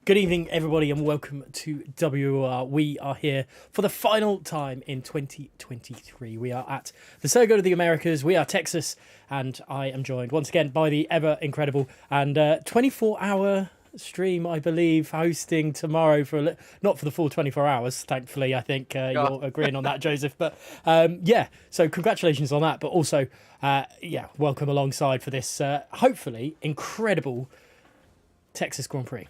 Good evening, everybody, and welcome to WOR. We are here for the final time in 2023. We are at the Circuit of the Americas. We are Texas, and I am joined once again by the ever incredible and 24-hour stream, I believe, hosting tomorrow for not for the full 24 hours. Thankfully, I think you're agreeing on that, Joseph. But so congratulations on that. But also, welcome alongside for this hopefully incredible Texas Grand Prix.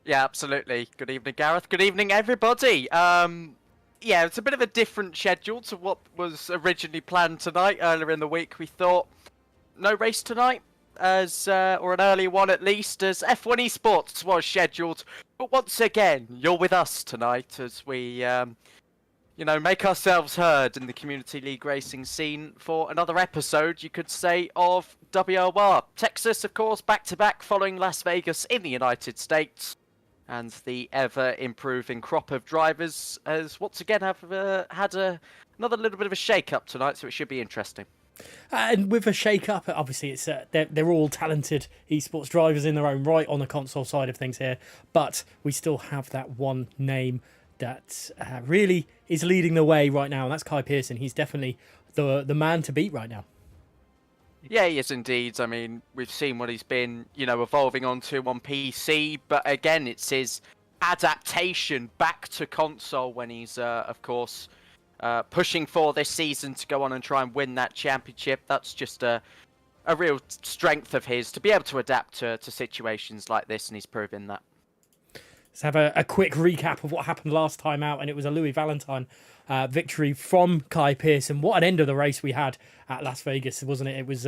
Yeah, absolutely. Good evening, Gareth. Good evening, everybody. It's a bit of a different schedule to what was originally planned tonight. Earlier in the week, we thought no race tonight, or an early one at least, as F1 Esports was scheduled. But once again, you're with us tonight as we, make ourselves heard in the Community League racing scene for another episode, you could say, of WOR. Texas, of course, back-to-back following Las Vegas in the United States. And the ever-improving crop of drivers has once again had another little bit of a shake-up tonight, so it should be interesting. And with a shake-up, obviously, it's they're all talented esports drivers in their own right on the console side of things here, but we still have that one name that really is leading the way right now, and that's Kai Pearson. He's definitely the man to beat right now. Yeah, he is indeed. I mean, we've seen what he's been, evolving onto on PC, but again, it's his adaptation back to console when he's, of course, pushing for this season to go on and try and win that championship. That's just a real strength of his to be able to adapt to situations like this, and he's proving that. Let's have a quick recap of what happened last time out, and it was a Louis Valentine victory from Kai Pearson. What an end of the race we had at Las Vegas, wasn't it? It was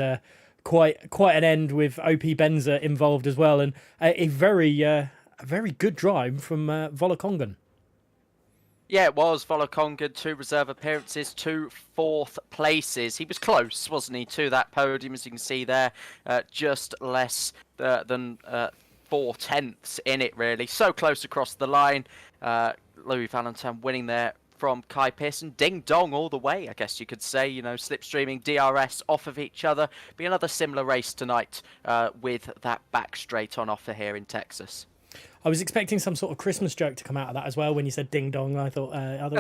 quite an end with OP Benza involved as well, and a very good drive from Volokongan. Yeah, it was. Volokongan, 2 reserve appearances, 2 fourth places. He was close, wasn't he, to that podium, as you can see there. Just less than 4/10 in it, really. So close across the line. Louis Valentine winning there from Kai Pearson. Ding dong all the way, I guess you could say. Slipstreaming DRS off of each other. Be another similar race tonight with that back straight on offer here in Texas. I was expecting some sort of Christmas joke to come out of that as well when you said ding dong. I thought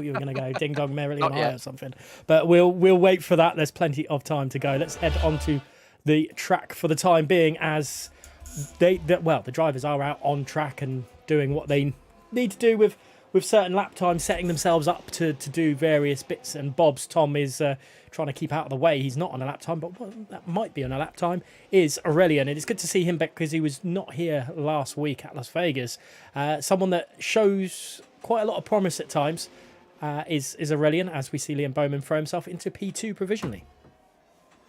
you were going to go ding dong merrily on high or something. But we'll wait for that. There's plenty of time to go. Let's head on to the track for the time being, as the drivers are out on track and doing what they need to do with certain lap times, setting themselves up to do various bits and bobs. Tom is trying to keep out of the way. He's not on a lap time, but that might be on a lap time is Aurelian. And it's good to see him back because he was not here last week at Las Vegas. Someone that shows quite a lot of promise at times is Aurelian, as we see Liam Bowman throw himself into P2 provisionally.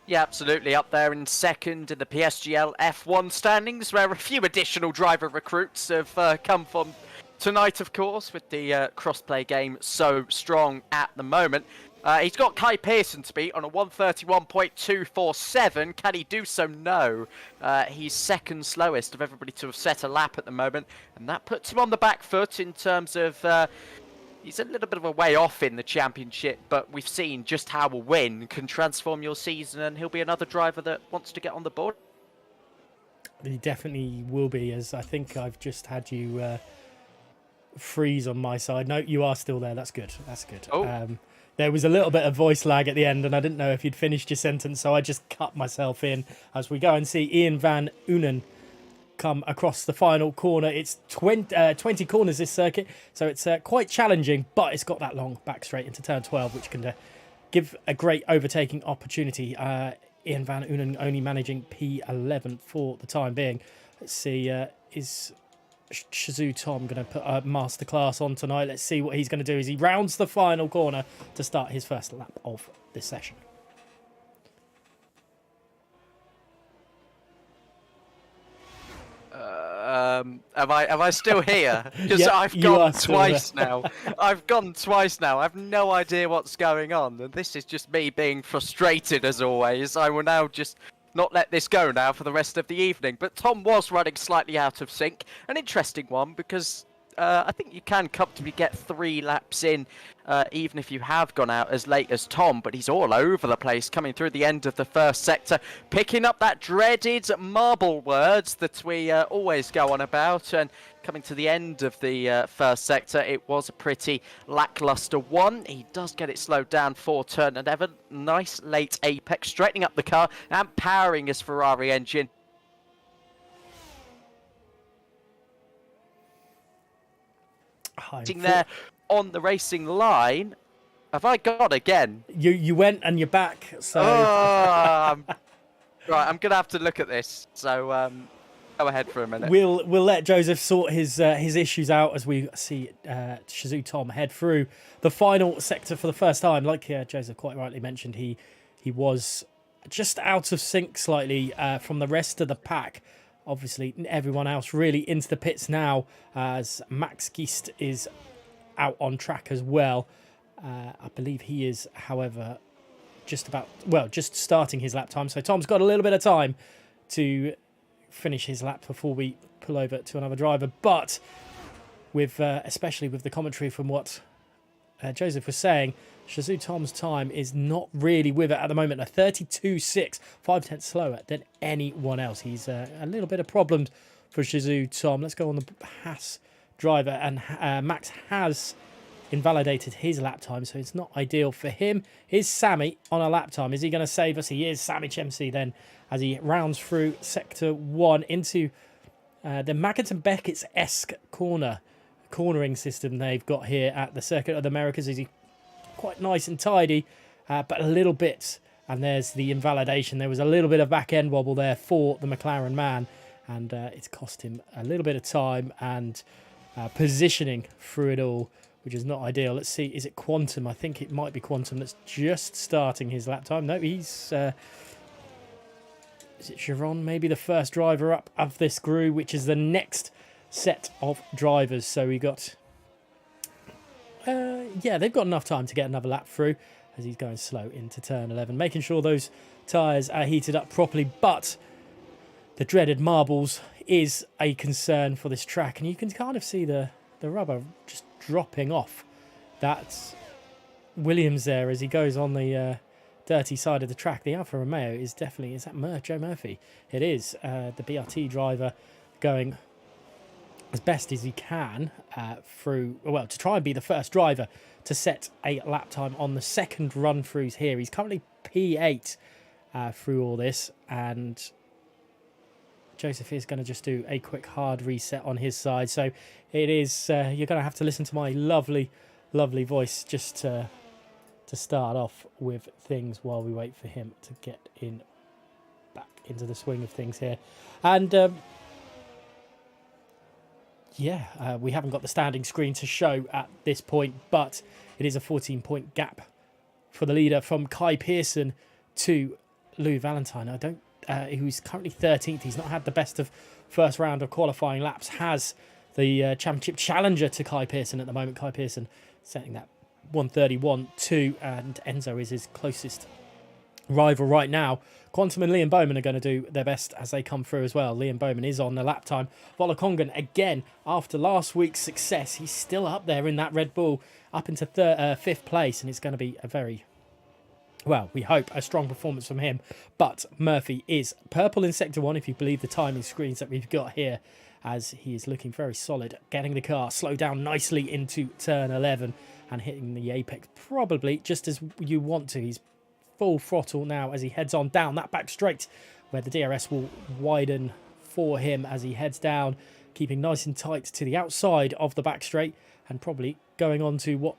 Yeah, absolutely. Up there in second in the PSGL F1 standings, where a few additional driver recruits have come from tonight, of course, with the crossplay game so strong at the moment. He's got Kai Pearson to beat on a 131.247. Can he do so? No. He's second slowest of everybody to have set a lap at the moment, and that puts him on the back foot in terms of... he's a little bit of a way off in the championship, but we've seen just how a win can transform your season, and he'll be another driver that wants to get on the board. He definitely will be, as I think I've just had you freeze on my side. No, you are still there. That's good. That's good. Oh. There was a little bit of voice lag at the end, and I didn't know if you'd finished your sentence, so I just cut myself in as we go and see Ian Van Unen come across the final corner. It's 20 corners this circuit, so it's quite challenging, but it's got that long back straight into turn 12, which can give a great overtaking opportunity. Ian Van Unen only managing P11 for the time being. Let's see, is Shazoo Tom going to put a masterclass on tonight? Let's see what he's going to do as he rounds the final corner to start his first lap of this session. Am I still here? Because Yeah, I've you gone are still twice now. I've gone twice now. I've no idea what's going on, and this is just me being frustrated as always. I will now just not let this go now for the rest of the evening. But Tom was running slightly out of sync. An interesting one, because I think you can comfortably get 3 laps in, even if you have gone out as late as Tom, but he's all over the place coming through the end of the first sector, picking up that dreaded marble words that we always go on about, and coming to the end of the first sector, it was a pretty lackluster one. He does get it slowed down for turn 11. Nice late apex, straightening up the car and powering his Ferrari engine. Sitting there on the racing line. Have I got again? You went and you're back. So right, I'm gonna have to look at this. So go ahead for a minute. We'll let Joseph sort his issues out as we see Shazoo Tom head through the final sector for the first time. Like Joseph quite rightly mentioned, he was just out of sync slightly from the rest of the pack. Obviously, everyone else really into the pits now as Max Geist is out on track as well. I believe he is, however, just starting his lap time. So Tom's got a little bit of time to finish his lap before we pull over to another driver. But with especially with the commentary from what Joseph was saying, Shazoo Tom's time is not really with it at the moment. A 32.6, 5/10 slower than anyone else. He's a little bit of problems for Shazoo Tom. Let's go on the Haas driver, and Max has invalidated his lap time, so it's not ideal for him. Here's Sammy on a lap time. Is he going to save us? He is. Sammy Chemsey then as he rounds through sector 1 into the Maggotton Beckett's-esque cornering system they've got here at the Circuit of the Americas. Is he quite nice and tidy, but a little bit, and there's the invalidation. There was a little bit of back end wobble there for the McLaren man, and it's cost him a little bit of time and positioning through it all, which is not ideal. Let's see, is it Quantum? I think it might be Quantum that's just starting his lap time. No, he's is it Chiron? Maybe the first driver up of this group, which is the next set of drivers. So we got yeah, they've got enough time to get another lap through as he's going slow into turn 11, making sure those tyres are heated up properly. But the dreaded marbles is a concern for this track, and you can kind of see the rubber just dropping off. That's Williams there as he goes on the dirty side of the track. The Alfa Romeo is definitely, is that Joe Murphy? It is the BRT driver going as best as he can through, well, to try and be the first driver to set a lap time on the second run throughs here. He's currently P8 through all this, and Joseph is going to just do a quick hard reset on his side. So it is, you're going to have to listen to my lovely, lovely voice just to start off with things while we wait for him to get in back into the swing of things here. And yeah, we haven't got the standing screen to show at this point, but it is a 14-point gap for the leader from Kai Pearson to Lou Valentine. Who's currently 13th. He's not had the best of first round of qualifying laps. Has the championship challenger to Kai Pearson at the moment. Kai Pearson setting that 131.2, and Enzo is his closest rival right now. Quantum and Liam Bowman are going to do their best as they come through as well. Liam Bowman is on the lap time. Volokongan, again, after last week's success, he's still up there in that Red Bull, up into 5th place, and it's going to be a very, well, we hope a strong performance from him. But Murphy is purple in Sector 1, if you believe the timing screens that we've got here, as he is looking very solid, getting the car slowed down nicely into turn 11 and hitting the apex probably just as you want to. He's full throttle now as he heads on down that back straight, where the DRS will widen for him as he heads down, keeping nice and tight to the outside of the back straight, and probably going on to what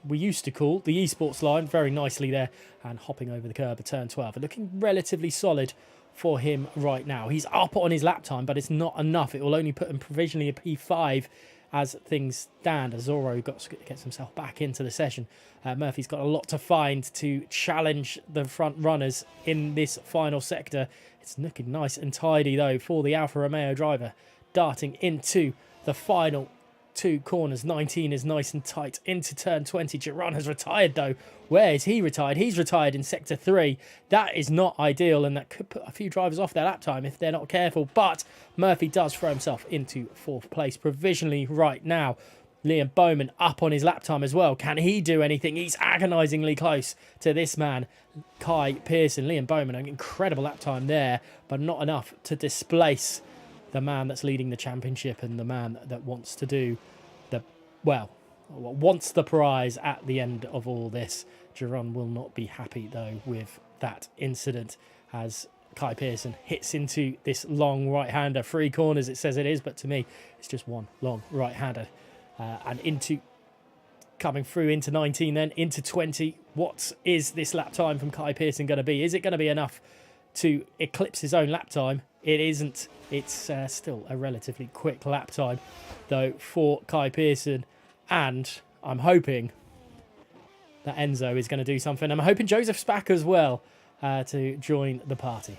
we used to call the Esports line very nicely there, and hopping over the curb at turn 12 and looking relatively solid for him right now. He's up on his lap time, but it's not enough. It will only put him provisionally a P5 as things stand, as Zorro gets himself back into the session. Murphy's got a lot to find to challenge the front runners in this final sector. It's looking nice and tidy though for the Alfa Romeo driver, darting into the final two corners. 19 is nice and tight into turn 20. Giron has retired though. Where is he retired? He's retired in sector 3. That is not ideal, and that could put a few drivers off their lap time if they're not careful. But Murphy does throw himself into 4th place provisionally right now. Liam Bowman up on his lap time as well. Can he do anything? He's agonisingly close to this man, Kai Pearson. Liam Bowman, an incredible lap time there, but not enough to displace the man that's leading the championship and the man that wants to do wants the prize at the end of all this. Giron will not be happy though with that incident as Kai Pearson hits into this long right-hander. 3 corners it says it is, but to me it's just one long right-hander. And coming through into 19, then into 20. What is this lap time from Kai Pearson going to be? Is it going to be enough to eclipse his own lap time? It isn't. It's still a relatively quick lap time, though, for Kai Pearson. And I'm hoping that Enzo is going to do something. I'm hoping Joseph's back as well to join the party.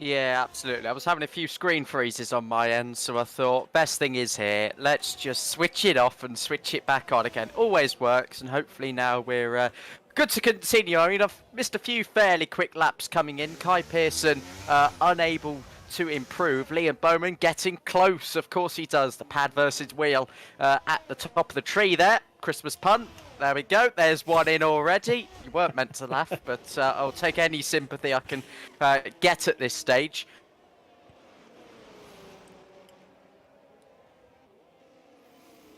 Yeah, absolutely. I was having a few screen freezes on my end, so I thought best thing is here. Let's just switch it off and switch it back on again. Always works, and hopefully now we're good to continue. I mean, I've missed a few fairly quick laps coming in. Kai Pearson unable to improve. Liam Bowman getting close. Of course he does. The pad versus wheel at the top of the tree there. Christmas pun. There we go. There's one in already. You weren't meant to laugh, but I'll take any sympathy I can get at this stage.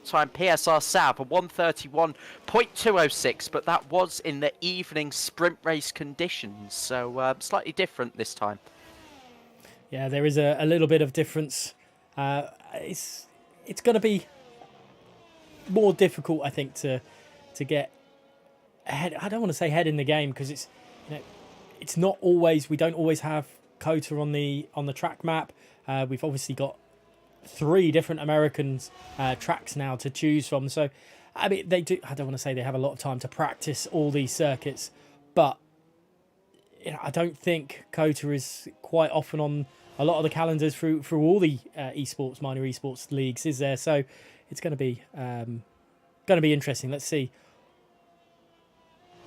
Time PSR South, a 1:31.206, but that was in the evening sprint race conditions, so slightly different this time. Yeah, there is a little bit of difference. It's going to be more difficult, I think, to get ahead. I don't want to say head in the game because it's not always. We don't always have COTA on the track map. We've obviously got 3 different Americans tracks now to choose from. So I mean, they do. I don't want to say they have a lot of time to practice all these circuits, but I don't think COTA is quite often on a lot of the calendars through all the esports, minor esports leagues, is there? So it's going to be interesting. Let's see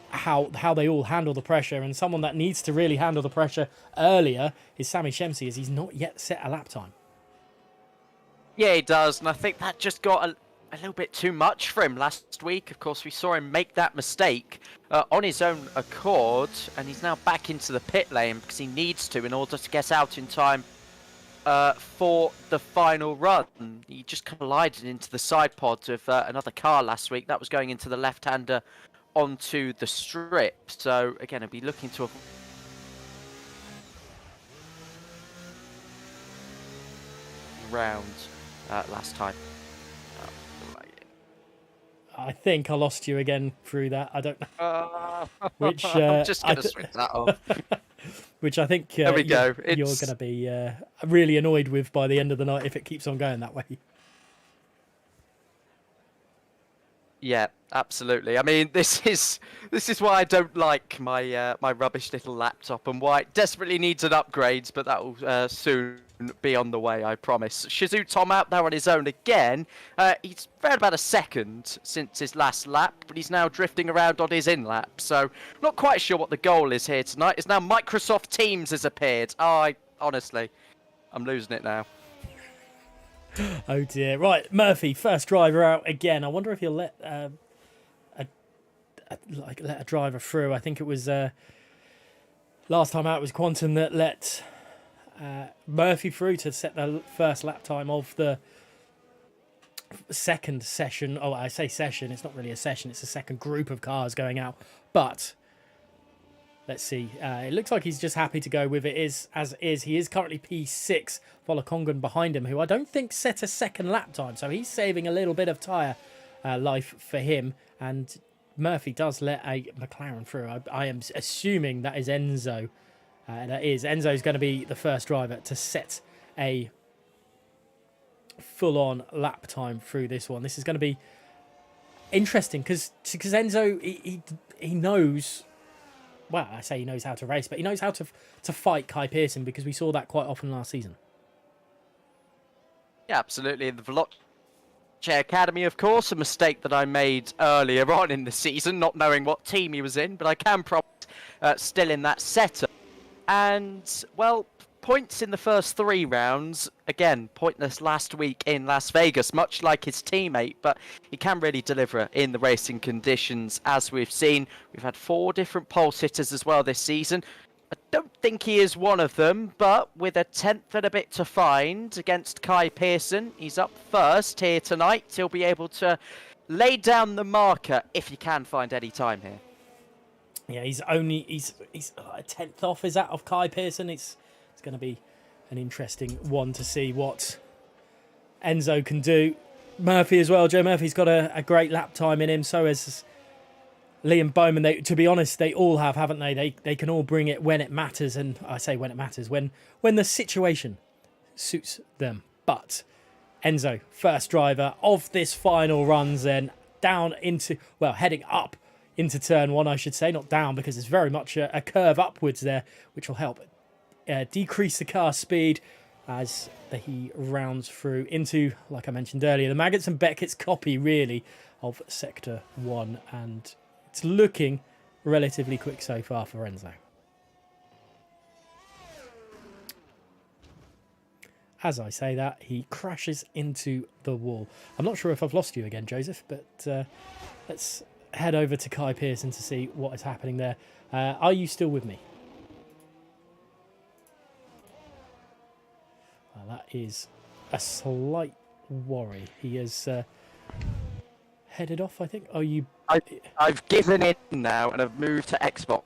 how they all handle the pressure, and someone that needs to really handle the pressure earlier is Sami Shemsi, as he's not yet set a lap time. Yeah, he does, and I think that just got a little bit too much for him last week. Of course, we saw him make that mistake on his own accord, and he's now back into the pit lane because he needs to in order to get out in time for the final run. He just collided into the side pod of another car last week. That was going into the left-hander onto the strip. So, again, I'll be looking to round last time. I think I lost you again through that. I don't know. Which I'm just going to switch that off. Which I think there we go. You're going to be really annoyed with by the end of the night if it keeps on going that way. Yeah, absolutely. I mean, this is why I don't like my my rubbish little laptop, and why it desperately needs an upgrade, but that will soon be on the way, I promise. Shizu Tom out there on his own again. He's fared about a second since his last lap, but he's now drifting around on his in-lap, so not quite sure what the goal is here tonight. It's now Microsoft Teams has appeared. Honestly, I'm losing it now. Oh dear. Right, Murphy, first driver out again. I wonder if he'll let a driver through. I think it was last time out it was Quantum that let Murphy through to set the first lap time of the second session. Oh, I say session. It's not really a session. It's a second group of cars going out. But let's see. It looks like he's just happy to go with it as is. He is currently P6. Volakongan behind him, who I don't think set a second lap time. So he's saving a little bit of tyre life for him. And Murphy does let a McLaren through. I am assuming that is Enzo. Enzo's going to be the first driver to set a full-on lap time through this one. This is going to be interesting because Enzo, he knows... Well, I say he knows how to race, but he knows how to fight Kai Pearson because we saw that quite often last season. Yeah, absolutely. The velocity Veloce Academy, of course, a mistake that I made earlier on in the season, not knowing what team he was in, but I can promise still in that setup. And, well, points in the first 3 rounds, again, pointless last week in Las Vegas, much like his teammate, but he can really deliver in the racing conditions, as we've seen. We've had 4 different pole sitters as well this season. I don't think he is one of them, but with a 10th and a bit to find against Kai Pearson, he's up first here tonight. He'll be able to lay down the marker if he can find any time here. Yeah, he's a 10th off, is that, of Kai Pearson? It's going to be an interesting one to see what Enzo can do. Murphy as well. Joe Murphy's got a great lap time in him. So has Liam Bowman. To be honest, they all have, haven't they? They can all bring it when it matters. And I say when it matters, when the situation suits them. But Enzo, first driver of this final runs, then down into, well, heading up into turn 1, I should say. Not down, because it's very much a curve upwards there, which will help decrease the car speed as he rounds through into, like I mentioned earlier, the Maggots and Beckett's copy, really, of Sector 1. And it's looking relatively quick so far for Enzo. As I say that, he crashes into the wall. I'm not sure if I've lost you again, Joseph, but let's head over to Kai Pearson to see what is happening there. Are you still with me? Well, that is a slight worry. He has headed off, I think. I've given in now and I've moved to Xbox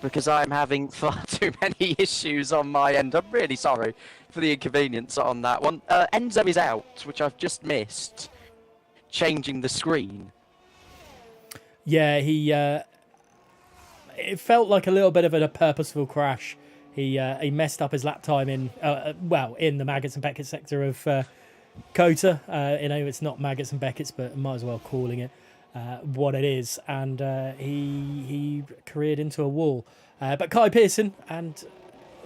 because I'm having far too many issues on my end. I'm really sorry for the inconvenience on that one. Enzo is out, which I've just missed changing the screen. Yeah, it felt like a little bit of a purposeful crash. He messed up his lap time in the Maggots and Beckett's sector of Kota. It's not Maggots and Beckett's, but might as well calling it what it is. And he careered into a wall. But Kai Pearson and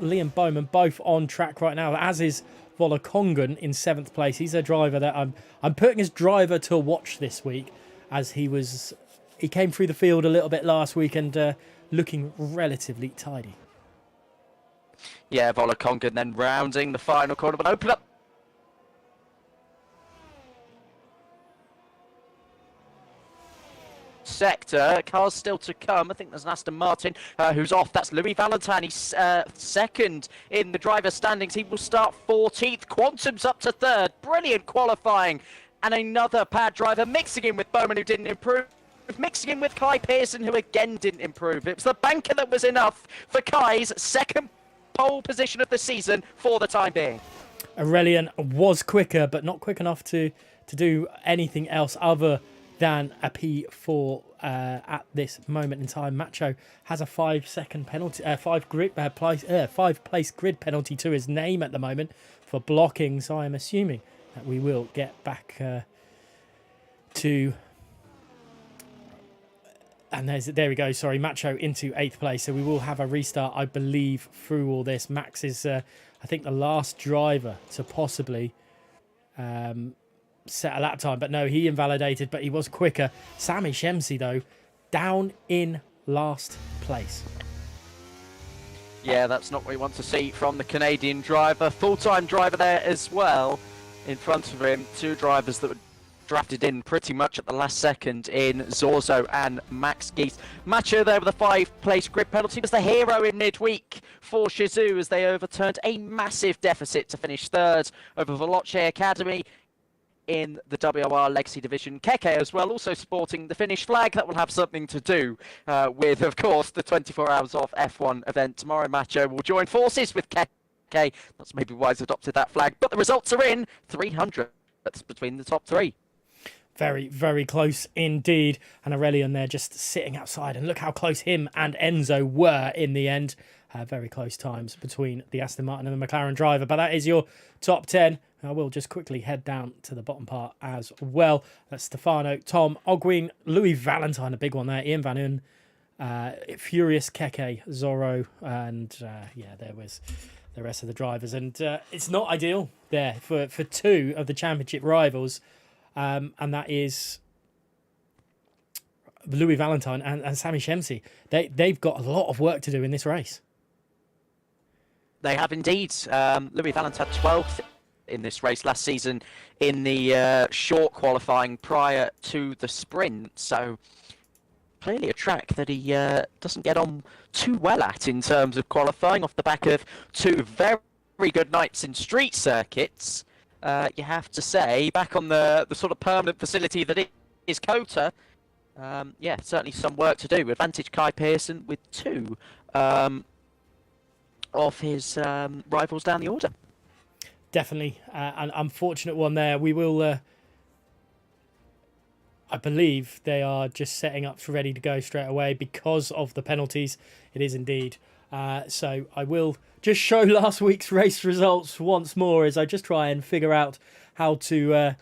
Liam Bowman both on track right now, as is Volokongan in 7th place. He's a driver that I'm putting as driver to watch this week, as he came through the field a little bit last week and looking relatively tidy. Yeah, Volokongan then rounding the final corner, but open up. Sector, cars still to come. I think there's an Aston Martin who's off. That's Louis Valentine. He's second in the driver standings. He will start 14th. Quantum's up to 3rd. Brilliant qualifying. And another pad driver mixing in with Bowman, who didn't improve. Mixing in with Kai Pearson, who again didn't improve. It was the banker that was enough for Kai's second pole position of the season for the time being. Aurelian was quicker, but not quick enough to do anything else other than a P4 at this moment in time. Macho has a 5-second penalty, 5-place grid penalty to his name at the moment for blocking. So I'm assuming that we will get back to. And there we go. Sorry, Macho into 8th place. So we will have a restart, I believe, through all this. Max is, I think, the last driver to possibly set a lap time. But no, he invalidated, but he was quicker. Sami Shemsi, though, down in last place. Yeah, that's not what we want to see from the Canadian driver. Full-time driver there as well. In front of him, 2 drivers that were drafted in pretty much at the last second in Zorzo and Max Geese. Macho there with a 5-place grid penalty was the hero in midweek for Shizou as they overturned a massive deficit to finish 3rd over Veloce Academy in the WOR Legacy Division. Keke as well, also sporting the Finnish flag. That will have something to do with, of course, the 24 Hours of F1 event. Tomorrow Macho will join forces with Keke. That's maybe why he's adopted that flag. But the results are in. 300. That's between the top 3. Very, very close indeed. And Aurelian there just sitting outside. And look how close him and Enzo were in the end. Very close times between the Aston Martin and the McLaren driver. But that is your top 10. I will just quickly head down to the bottom part as well. That's Stefano, Tom, Ogwin, Louis Valentine, a big one there, Ian Van Uyn, Furious Keke, Zorro, and there was the rest of the drivers. And it's not ideal there for 2 of the championship rivals. and that is Louis Valentine and Sami Shemsi. They've got a lot of work to do in this race. They have indeed. Louis Valentine 12th in this race last season in the short qualifying prior to the sprint. So clearly a track that he doesn't get on too well at in terms of qualifying, off the back of two very good nights in street circuits. You have to say, back on the sort of permanent facility that is COTA, yeah, certainly some work to do. Advantage Kai Pearson with two of his rivals down the order. Definitely an unfortunate one there. We will, I believe they are just setting up for ready to go straight away because of the penalties. It is indeed. So I will just show last week's race results once more as I just try and figure out how to...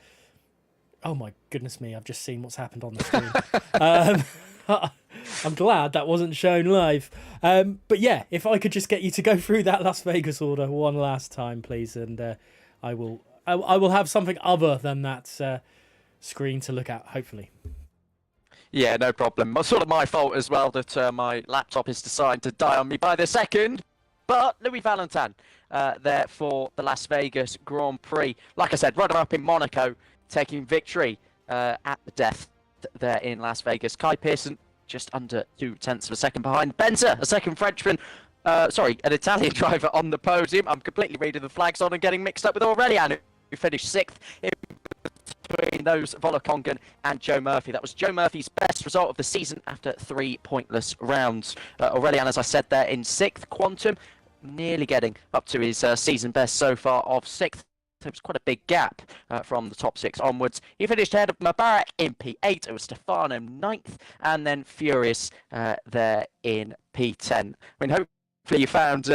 oh my goodness me, I've just seen what's happened on the screen. I'm glad that wasn't shown live. But yeah, if I could just get you to go through that Las Vegas order one last time, please. And I will have something other than that screen to look at, hopefully. Yeah, no problem. It's sort of my fault as well that my laptop has decided to die on me by the second. But Louis Valentine there for the Las Vegas Grand Prix. Like I said, runner-up in Monaco, taking victory at the death there in Las Vegas. Kai Pearson just under 0.2 of a second behind. Benza, a second Frenchman, an Italian driver on the podium. I'm completely reading the flags on and getting mixed up with Aurelian, who finished 6th in between those Volokongan and Joe Murphy. That was Joe Murphy's best result of the season after 3 pointless rounds. Aurelian, as I said there, in 6th. Quantum nearly getting up to his season best so far of 6th. It was quite a big gap from the top 6 onwards. He finished ahead of Mubarak in P8. It was Stefano 9th, and then Furious there in P10. I mean, hopefully you found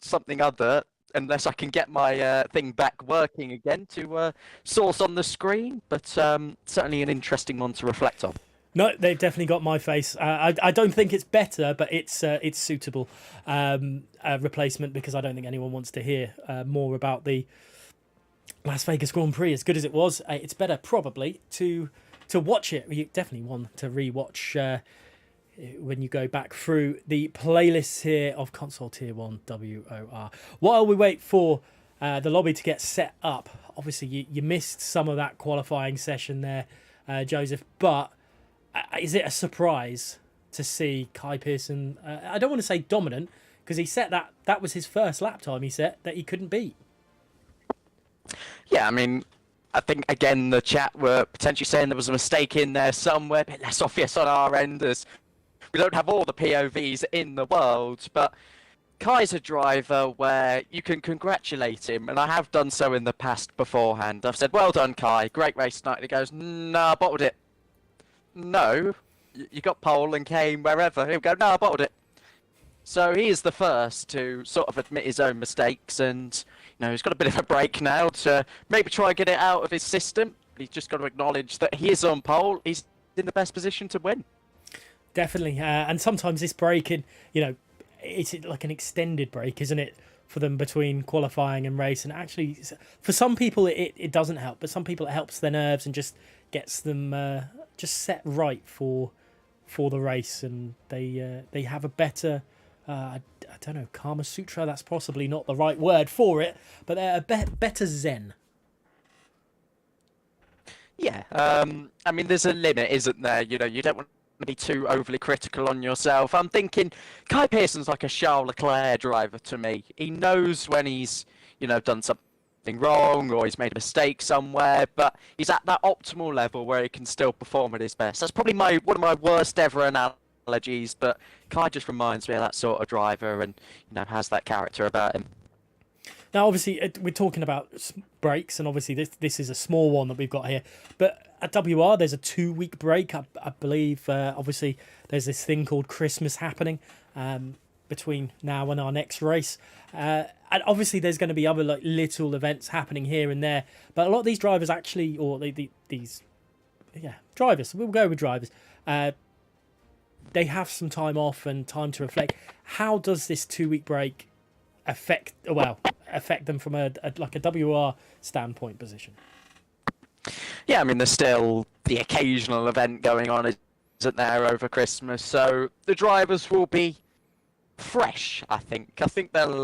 something other, unless I can get my thing back working again, to source on the screen. But certainly an interesting one to reflect on. No, they've definitely got my face. I don't think it's better, but it's suitable replacement, because I don't think anyone wants to hear more about the Las Vegas Grand Prix. As good as it was, it's better probably to watch it. You definitely want to rewatch when you go back through the playlists here of Console Tier 1 WOR. While we wait for the lobby to get set up, obviously you missed some of that qualifying session there, Joseph, but is it a surprise to see Kai Pearson, I don't want to say dominant, because he set that was his first lap time he set that he couldn't beat? Yeah, I mean, I think, again, the chat were potentially saying there was a mistake in there somewhere, a bit less obvious on our end, as we don't have all the POVs in the world, but Kai's a driver where you can congratulate him, and I have done so in the past beforehand. I've said, well done, Kai, great race tonight. And he goes, nah, I bottled it. No, you got pole and came wherever. He'll go, no, I bottled it. So he is the first to sort of admit his own mistakes, and he's got a bit of a break now to maybe try and get it out of his system. He's just got to acknowledge that he is on pole. He's in the best position to win. Definitely, and sometimes this break, it's like an extended break, isn't it, for them between qualifying and race? And actually, for some people it doesn't help, but some people it helps their nerves and just gets them just set right for the race, and they have a better. I don't know, Kama Sutra, that's possibly not the right word for it, but they're a better zen. Yeah, I mean, there's a limit, isn't there? You don't want to be too overly critical on yourself. I'm thinking Kai Pearson's like a Charles Leclerc driver to me. He knows when he's, done something wrong or he's made a mistake somewhere, but he's at that optimal level where he can still perform at his best. That's probably one of my worst ever analogies, but Kai just reminds me of that sort of driver, and has that character about him. Now, obviously, we're talking about breaks, and obviously this is a small one that we've got here. But at WR, there's a 2-week break, I believe. Obviously, there's this thing called Christmas happening between now and our next race. And obviously, there's going to be other little events happening here and there. But a lot of these drivers actually, or drivers, we'll go with drivers, they have some time off and time to reflect. How does this 2-week break affect them from a WR standpoint position? Yeah, I mean, there's still the occasional event going on, isn't there, over Christmas? So the drivers will be fresh, I think. I think they'll.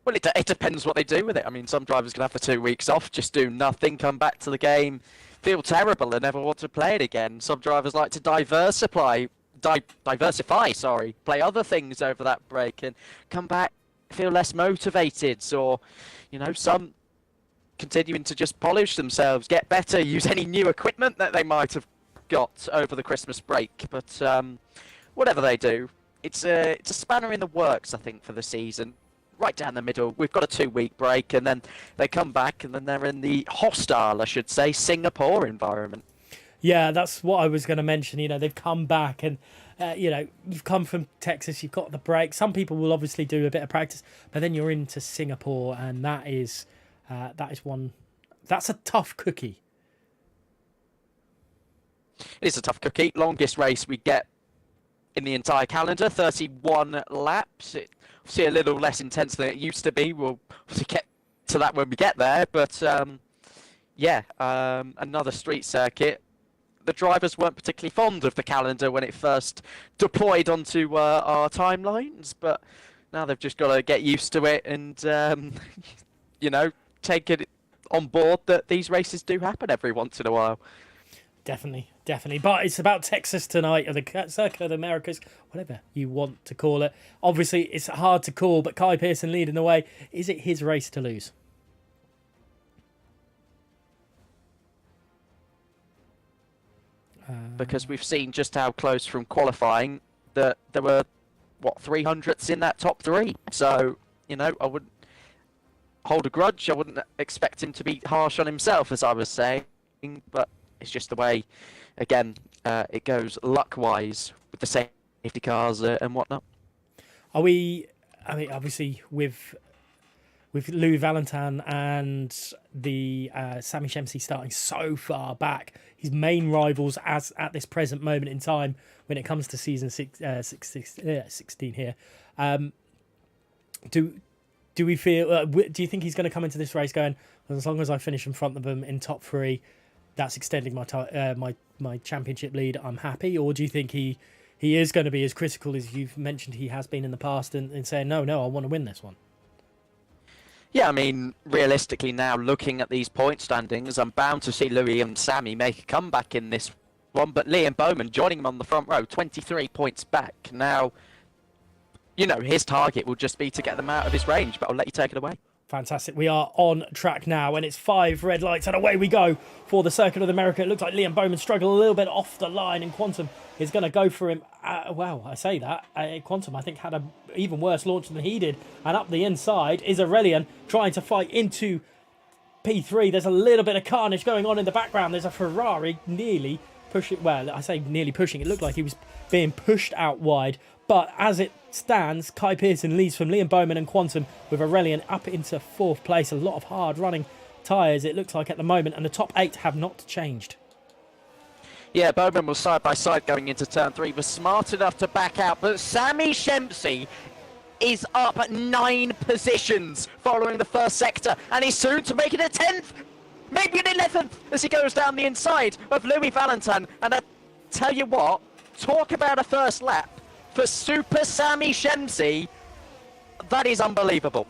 Well, it depends what they do with it. I mean, some drivers can have the 2 weeks off, just do nothing, come back to the game, feel terrible, and never want to play it again. Some drivers like to diversify, play other things over that break, and come back, feel less motivated, or, some continuing to just polish themselves, get better, use any new equipment that they might have got over the Christmas break. But whatever they do, it's a spanner in the works, I think, for the season. Right down the middle. We've got a 2-week break, and then they come back, and then they're in the hostile, I should say, Singapore environment. Yeah, that's what I was going to mention. They've come back, and you've come from Texas, you've got the break. Some people will obviously do a bit of practice, but then you're into Singapore, and that is one. That's a tough cookie. It is a tough cookie. Longest race we get in the entire calendar, 31 laps. It's obviously a little less intense than it used to be. We'll get to that when we get there, but another street circuit. The drivers weren't particularly fond of the calendar when it first deployed onto our timelines, but now they've just got to get used to it and, take it on board that these races do happen every once in a while. Definitely. But it's about Texas tonight, or the Circuit of the Americas, whatever you want to call it. Obviously, it's hard to call, but Kai Pearson leading the way. Is it his race to lose? Because we've seen just how close from qualifying that there were, 300ths in that top 3. So, I wouldn't hold a grudge. I wouldn't expect him to be harsh on himself, as I was saying, but it's just the way, again, it goes luck-wise with the safety cars and whatnot. Obviously, with Louis Valentin and the Sami Shemsi starting so far back, his main rivals at this present moment in time when it comes to season 16 here. Do we feel? Do you think he's going to come into this race going, as long as I finish in front of them in top 3, that's extending my championship lead, I'm happy? Or do you think he is going to be as critical as you've mentioned he has been in the past and saying, no, I want to win this one? Yeah, I mean, realistically now, looking at these point standings, I'm bound to see Louis and Sammy make a comeback in this one, but Liam Bowman joining him on the front row, 23 points back. Now, his target will just be to get them out of his range, but I'll let you take it away. Fantastic. We are on track now, and it's 5 red lights, and away we go for the Circuit of America. It looks like Liam Bowman struggled a little bit off the line, and Quantum is going to go for him. I say that. Quantum, I think, had an even worse launch than he did, and up the inside is Aurelian trying to fight into P3. There's a little bit of carnage going on in the background. There's a Ferrari nearly pushing. Well, I say nearly pushing. It looked like he was being pushed out wide. But as it stands, Kai Pearson leads from Liam Bowman and Quantum, with Aurelian up into 4th place. A lot of hard running tyres, it looks like, at the moment, and the top 8 have not changed. Yeah, Bowman was side by side going into turn 3, was smart enough to back out, but Sami Shemsi is up 9 positions following the first sector, and he's soon to make it a 10th, maybe an 11th, as he goes down the inside of Louis Valentin. And I tell you what, talk about a first lap for Super Sami Shemsi, that is unbelievable.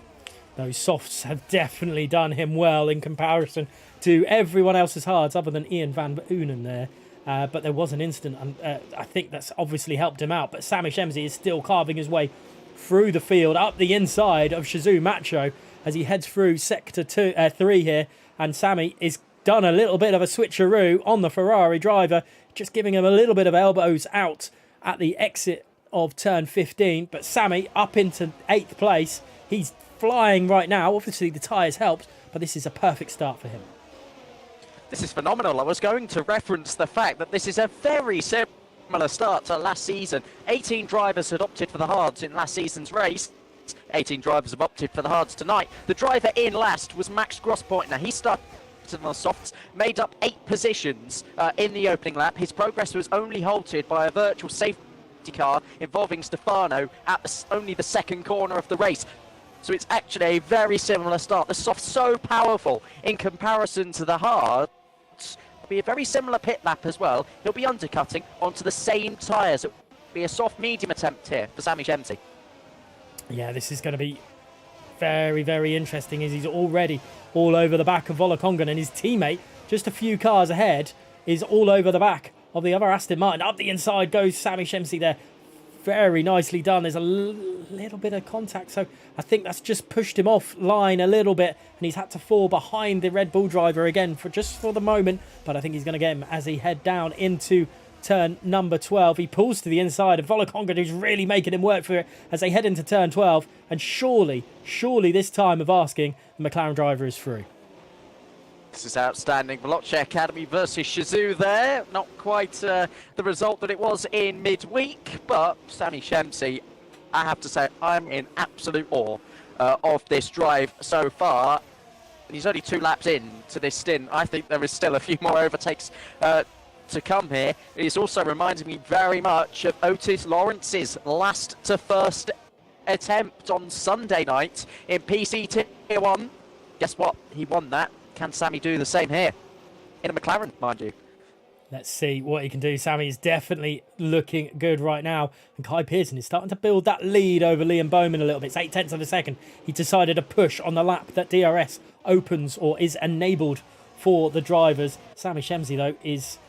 Those softs have definitely done him well in comparison to everyone else's hards, other than Ian Van Unen there. But there was an incident, and I think that's obviously helped him out. But Sami Shemsi is still carving his way through the field, up the inside of Shizu Macho as he heads through sector 3 here. And Sami is done a little bit of a switcheroo on the Ferrari driver, just giving him a little bit of elbows out at the exit of turn 15. But Sami up into 8th place. He's flying right now. Obviously the tyres helped, but this is a perfect start for him. This is phenomenal. I was going to reference the fact that this is a very similar start to last season. 18 drivers had opted for the hards in last season's race. 18 drivers have opted for the hards tonight. The driver in last was Max Grosspointner. He started on the softs, made up 8 positions in the opening lap. His progress was only halted by a virtual safety car involving Stefano at only the second corner of the race. So it's actually a very similar start. The soft's so powerful in comparison to the hard. It'll be a very similar pit lap as well. He'll be undercutting onto the same tyres. It'll be a soft medium attempt here for Sammy Shemsi. Yeah, this is going to be very, very interesting as he's already all over the back of Volokongan, and his teammate, just a few cars ahead, is all over the back of the other Aston Martin. Up the inside goes Sammy Shemsi there. Very nicely done. There's a little bit of contact, so I think that's just pushed him off line a little bit, and he's had to fall behind the Red Bull driver again for the moment, but I think he's going to get him as he head down into turn number 12. He pulls to the inside of Volokongan, who's really making him work for it as they head into turn 12, and surely this time of asking, the McLaren driver is through. This is outstanding. Veloce Academy versus Shizou there. Not quite the result that it was in midweek, but Sammy Shemsi, I have to say, I'm in absolute awe of this drive so far. He's only 2 laps in to this stint. I think there is still a few more overtakes to come here. It's also reminding me very much of Otis Lawrence's last to first attempt on Sunday night in PC Tier 1. Guess what? He won that. Can Sammy do the same here? In a McLaren, mind you. Let's see what he can do. Sammy is definitely looking good right now. And Kai Pearson is starting to build that lead over Liam Bowman a little bit. It's 0.8 of a second. He decided to push on the lap that DRS opens or is enabled for the drivers. Sammy Shemsi, though, is...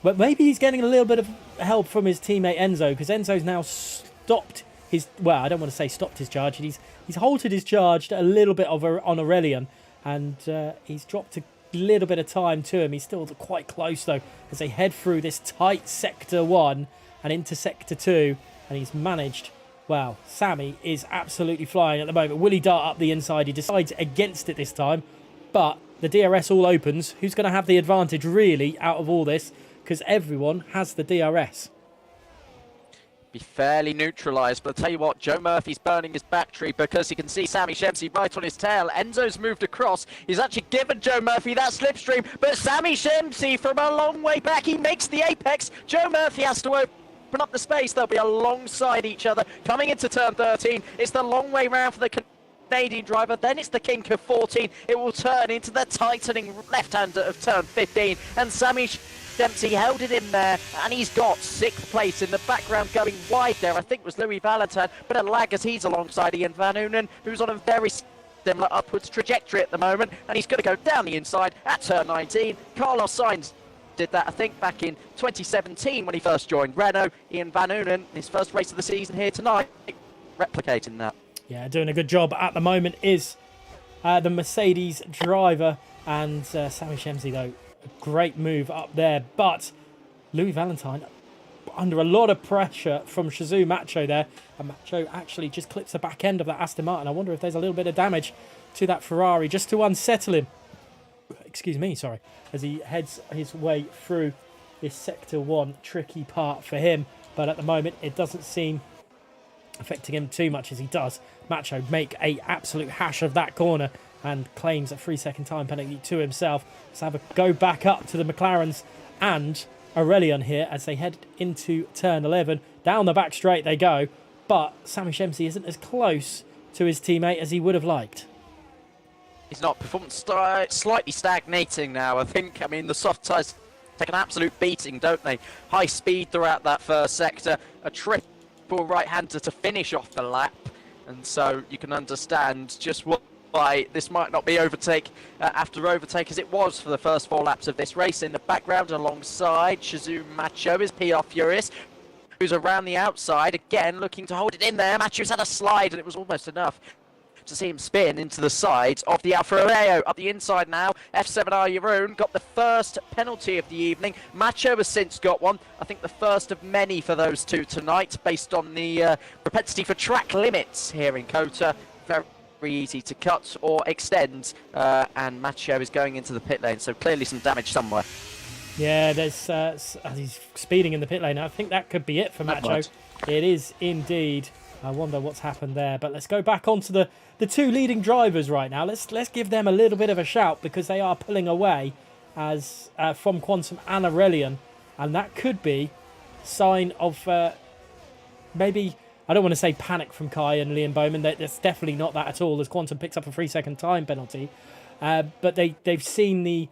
But maybe he's getting a little bit of help from his teammate Enzo, because Enzo's now stopped his... Well, I don't want to say stopped his charge. He's halted his charge a little bit on Aurelian, and he's dropped a little bit of time to him. He's still quite close, though, as they head through this tight Sector 1 and into Sector 2, and he's managed... Wow, Sammy is absolutely flying at the moment. Will he dart up the inside? He decides against it this time, but the DRS all opens. Who's going to have the advantage, really, out of all this? Because everyone has the DRS. Be fairly neutralised, but I'll tell you what, Joe Murphy's burning his battery because he can see Sammy Shemsi right on his tail. Enzo's moved across. He's actually given Joe Murphy that slipstream, but Sammy Shemsi from a long way back, he makes the apex. Joe Murphy has to open up the space. They'll be alongside each other coming into turn 13. It's the long way round for the Canadian driver, then it's the kink of 14. It will turn into the tightening left-hander of turn 15, and Sammy Shemsi held it in there, and he's got 6th place in the background. Going wide there, I think, was Louis Valentin, but a lag as he's alongside Ian Van Unen, who's on a very similar upwards trajectory at the moment, and he's going to go down the inside at turn 19. Carlos Sainz did that, I think, back in 2017 when he first joined Renault. Ian Van Unen, his first race of the season here tonight, replicating that. Yeah, doing a good job at the moment is the Mercedes driver, and Sammy Shemsi, though, a great move up there. But Louis Valentine under a lot of pressure from Shizou Macho there, and Macho actually just clips the back end of that Aston Martin. I wonder if there's a little bit of damage to that Ferrari just to unsettle him. Excuse me, sorry, as he heads his way through this Sector 1 tricky part for him. But at the moment, it doesn't seem affecting him too much as he does Macho make a absolute hash of that corner and claims a 3-second time penalty to himself. Let's have a go back up to the McLarens and Aurelian here as they head into turn 11. Down the back straight they go, but Sammy Shemsi isn't as close to his teammate as he would have liked. He's not. Performance slightly stagnating now, I think. I mean, the soft tyres take an absolute beating, don't they? High speed throughout that first sector, a triple right-hander to finish off the lap, and so you can understand just why this might not be overtake after overtake as it was for the first 4 laps of this race. In the background alongside Shizou Macho is PR Furious, who's around the outside again looking to hold it in there. Macho's had a slide and it was almost enough to see him spin into the sides of the Alfa Romeo. Up the inside now, F7R Jeroen got the first penalty of the evening. Macho has since got one. I think the first of many for those two tonight, based on the propensity for track limits here in Kota. Very easy to cut or extend, and Macho is going into the pit lane, so clearly some damage somewhere. Yeah, there's he's speeding in the pit lane. I think that could be it for Macho. It is indeed. I wonder what's happened there. But let's go back onto the two leading drivers right now. Let's give them a little bit of a shout because they are pulling away as from Quantum and Aurelian, and that could be sign of maybe I don't want to say panic from Kai and Liam Bowman. That's definitely not that at all, as Quantum picks up a 3-second time penalty. But they've seen the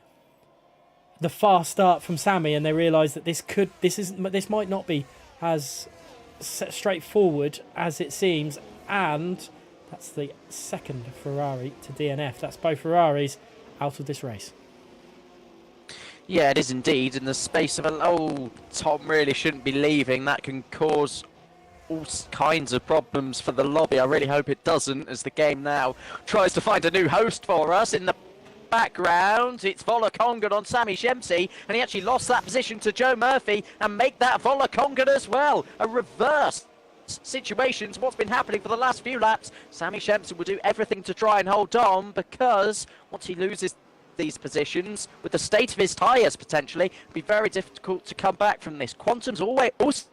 fast start from Sammy, and they realise that this might not be as straightforward as it seems. And that's the second Ferrari to DNF. That's both Ferraris out of this race. Yeah, it is indeed. In the space of Tom really shouldn't be leaving. That can cause all kinds of problems for the lobby. I really hope it doesn't, as the game now tries to find a new host for us. In the background, it's Volakongan on Sammy Shemsi, and he actually lost that position to Joe Murphy, and make that Volakongan as well. A reverse situation to what's been happening for the last few laps. Sammy Shemsi will do everything to try and hold on, because once he loses these positions, with the state of his tyres potentially, it'll be very difficult to come back from this. Quantum's always also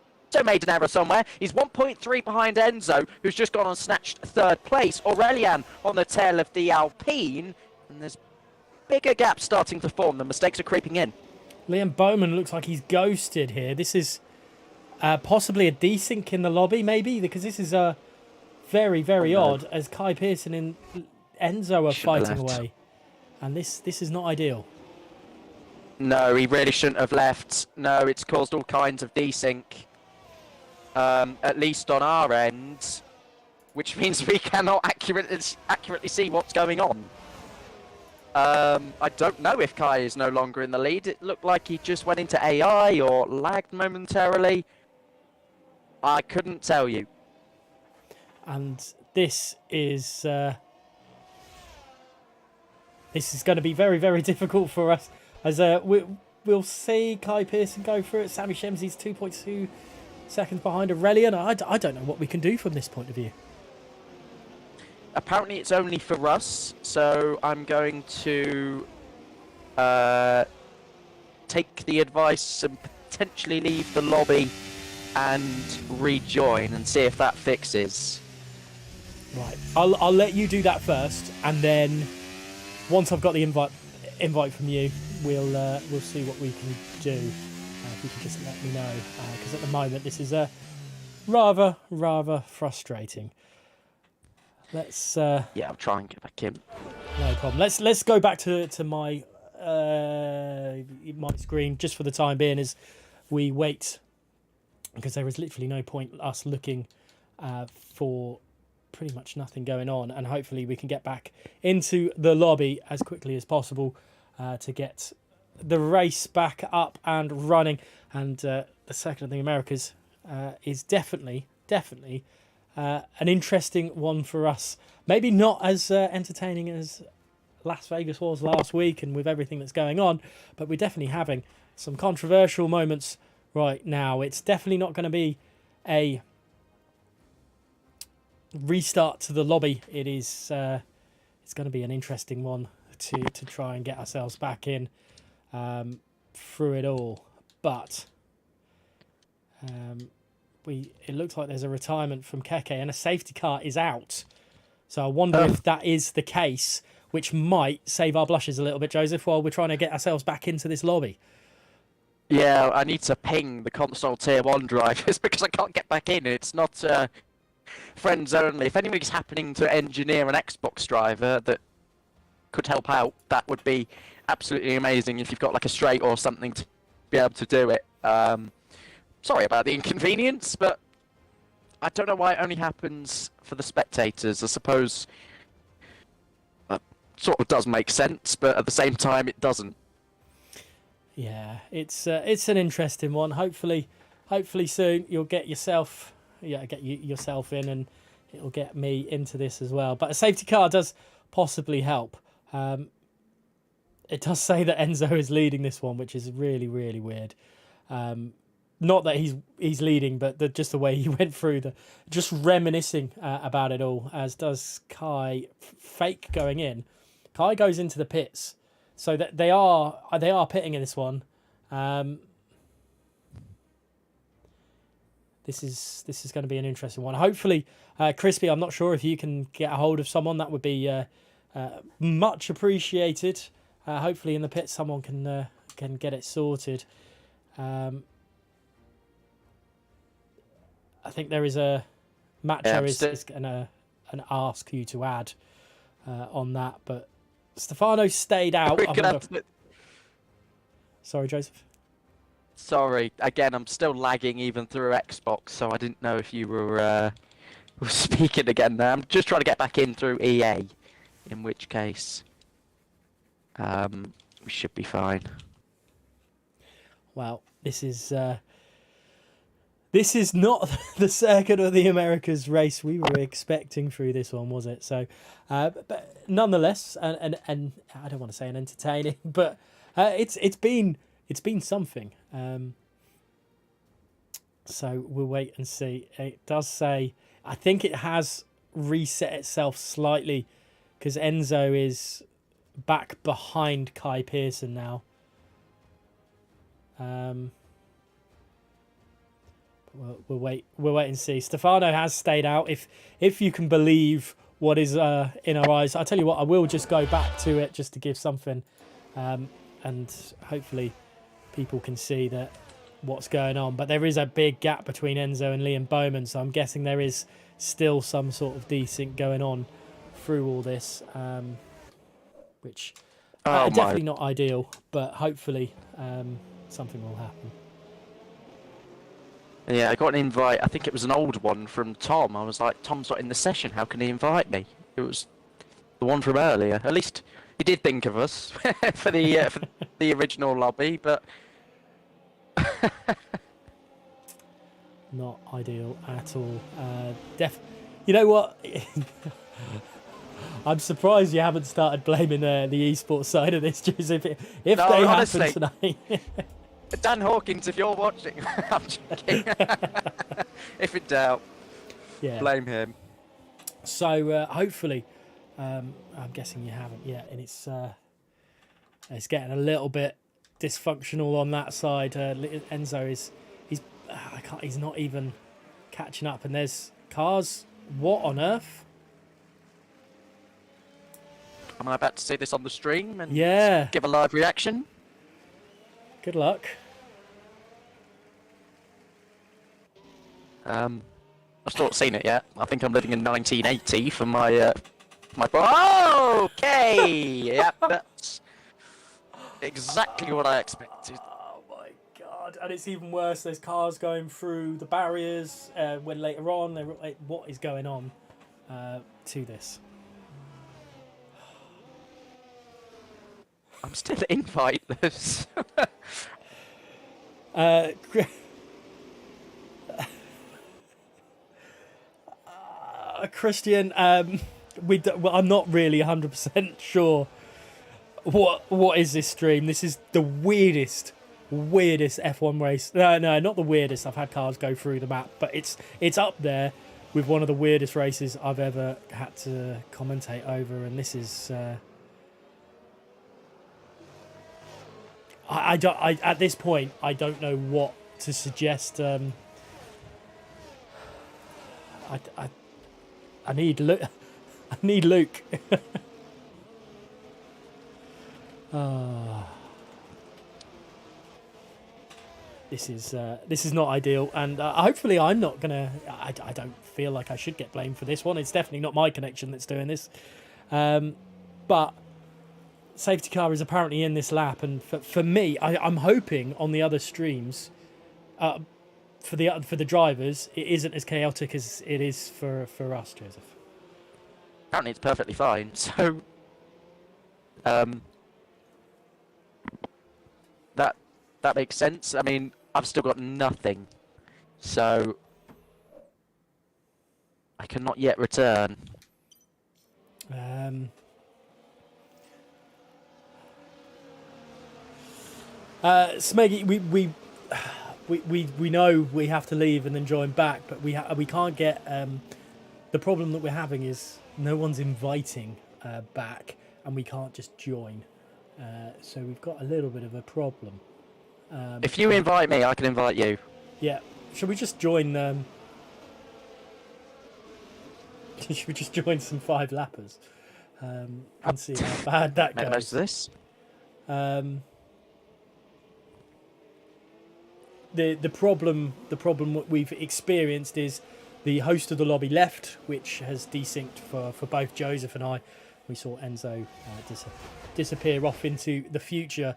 made an error somewhere. He's 1.3 behind Enzo, who's just gone on snatched third place. Aurelian on the tail of the Alpine, and there's bigger gaps starting to form. The mistakes are creeping in. Liam Bowman looks like he's ghosted here. This is possibly a desync in the lobby, maybe, because this is very, very odd, as Kai Pearson and Enzo are fighting away. And this is not ideal. No, he really shouldn't have left. No, it's caused all kinds of desync. At least on our end, which means we cannot accurately see what's going on. I don't know if Kai is no longer in the lead. It looked like he just went into AI or lagged momentarily. I couldn't tell you. And this is going to be very, very difficult for us, as we'll see Kai Pearson go through it. Sammy Shemsi's 2.2 seconds behind Aurelian. I don't know what we can do from this point of view. Apparently it's only for us, so I'm going to take the advice and potentially leave the lobby and rejoin and see if that fixes. Right, I'll let you do that first, and then once I've got the invite from you, we'll see what we can do. If you can just let me know, because at the moment this is rather frustrating. Let's yeah, I'll try and get back in. No problem. Let's go back to my my screen just for the time being as we wait, because there is literally no point us looking for pretty much nothing going on, and hopefully we can get back into the lobby as quickly as possible to get the race back up and running. And the Circuit of the Americas is definitely an interesting one for us. Maybe not as entertaining as Las Vegas was last week and with everything that's going on, but we're definitely having some controversial moments right now. It's definitely not going to be a restart to the lobby. It is it's going to be an interesting one to try and get ourselves back in through it all. But it looks like there's a retirement from Keke and a safety car is out. So I wonder if that is the case, which might save our blushes a little bit, Joseph, while we're trying to get ourselves back into this lobby. Yeah, I need to ping the console tier 1 drivers because I can't get back in. It's not friends only. If anything's happening to engineer an Xbox driver that could help out, that would be absolutely amazing if you've got like a straight or something to be able to do it. Sorry about the inconvenience, but I don't know why it only happens for the spectators. I suppose sort of does make sense, but at the same time it doesn't. Yeah, it's an interesting one. Hopefully soon you'll get yourself yourself in, and it'll get me into this as well. But a safety car does possibly help. It does say that Enzo is leading this one, which is really, really weird. Not that he's leading, but just the way he went through just reminiscing about it all, as does Kai. Fake going in. Kai goes into the pits, so that they are pitting in this one. This is going to be an interesting one. Hopefully, Crispy, I'm not sure if you can get a hold of someone. That would be much appreciated. Hopefully, in the pit, someone can get it sorted. I think there is a Macho is gonna ask you to add on that, but Stefano stayed out. Sorry, Joseph. Sorry, again, I'm still lagging even through Xbox, so I didn't know if you were speaking again there. I'm just trying to get back in through EA, in which case we should be fine. Well, this is not the Circuit of the Americas race we were expecting through this one, was it? So, but nonetheless, and I don't want to say an entertaining, but it's been something. So we'll wait and see. It does say, I think it has reset itself slightly because Enzo is back behind Kai Pearson now. We'll wait and see. Stefano has stayed out. If you can believe what is in our eyes, I'll tell you what. I will just go back to it just to give something, and hopefully people can see that what's going on. But there is a big gap between Enzo and Liam Bowman, so I'm guessing there is still some sort of desync going on through all this, which definitely not ideal. But hopefully something will happen. Yeah, I got an invite. I think it was an old one from Tom. I was like, Tom's not in the session. How can he invite me? It was the one from earlier. At least he did think of us for the original lobby, but not ideal at all. You know what? I'm surprised you haven't started blaming the esports side of this, Joseph. If no, they honestly, happen tonight. Dan Hawkins, if you're watching, I'm joking. If in doubt, blame him. So hopefully, I'm guessing you haven't yet, and it's getting a little bit dysfunctional on that side. Enzo he's not even catching up, and there's cars. What on earth? Am I about to see this on the stream and give a live reaction? Good luck. I've still not seen it yet. I think I'm living in 1980 for my Oh, okay! Yep, that's exactly what I expected. Oh my god! And it's even worse. There's cars going through the barriers. When later on, what is going on to this? I'm still inviteless. Christian, I'm not really 100% sure what is this stream. This is the weirdest F1 race. No, not the weirdest. I've had cars go through the map, but it's up there with one of the weirdest races I've ever had to commentate over, and this is. I at this point I don't know what to suggest. I need Luke. I need Luke. This is not ideal, and hopefully I'm not gonna. I don't feel like I should get blamed for this one. It's definitely not my connection that's doing this, but. Safety car is apparently in this lap, and for me, I'm hoping on the other streams, for the drivers, it isn't as chaotic as it is for us, Joseph. Apparently, it's perfectly fine. So, that makes sense. I mean, I've still got nothing, so I cannot yet return. Smeggy, we know we have to leave and then join back, but we can't get. The problem that we're having is no one's inviting back, and we can't just join. So we've got a little bit of a problem. If you invite me, I can invite you. Yeah. Should we just join? Should we just join some 5 lappers and see how bad that goes? Make most of this. The problem what we've experienced is the host of the lobby left, which has desynced for both Joseph and I. We saw Enzo disappear off into the future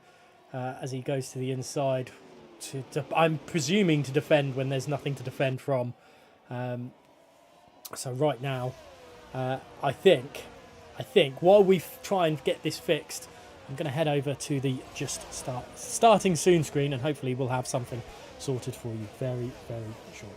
as he goes to the inside. I'm presuming to defend when there's nothing to defend from. So right now, I think while we try and get this fixed, I'm going to head over to the starting soon screen, and hopefully we'll have something sorted for you very, very shortly.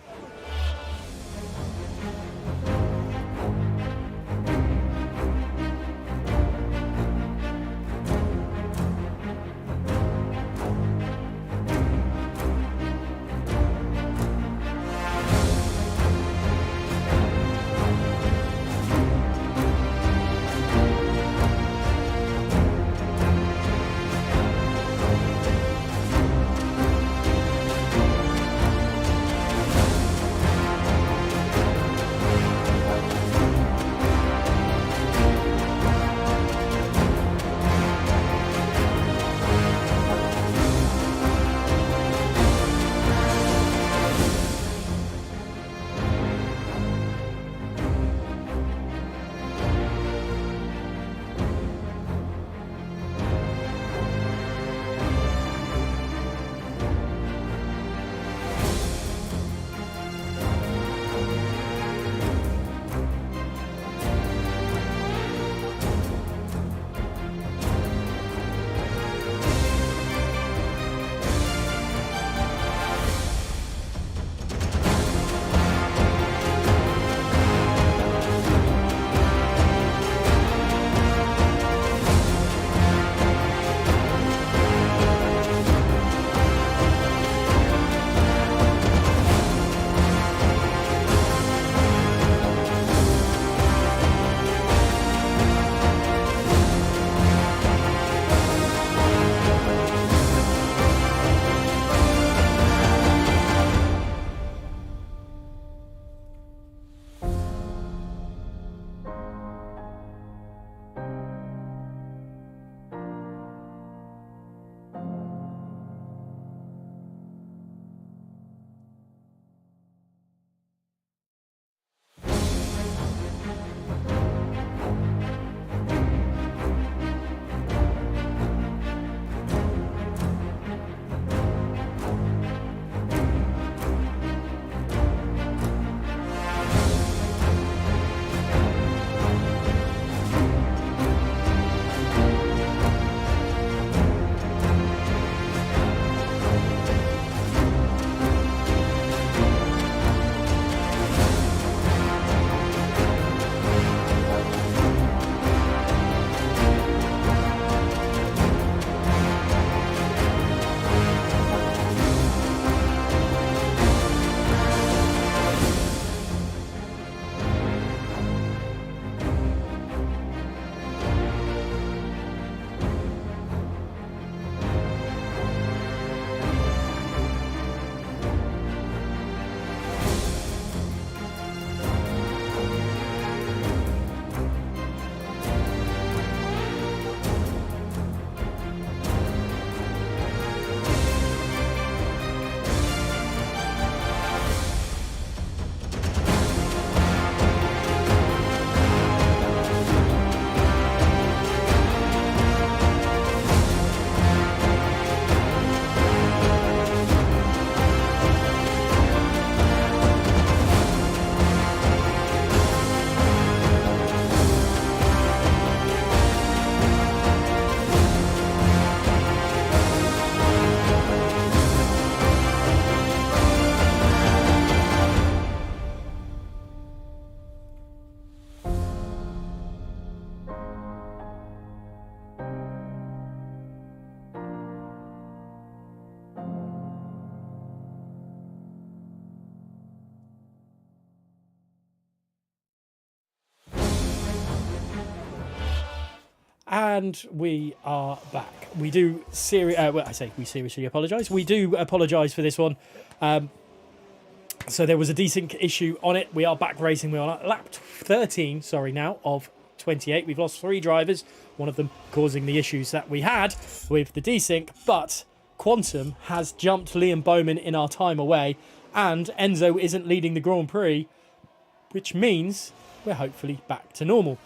And we are back. We do we seriously apologise. We do apologise for this one. So there was a desync issue on it. We are back racing. We are on lap 13, now, of 28. We've lost 3 drivers, one of them causing the issues that we had with the desync. But Quantum has jumped Liam Bowman in our time away, and Enzo isn't leading the Grand Prix which means we're hopefully back to normal.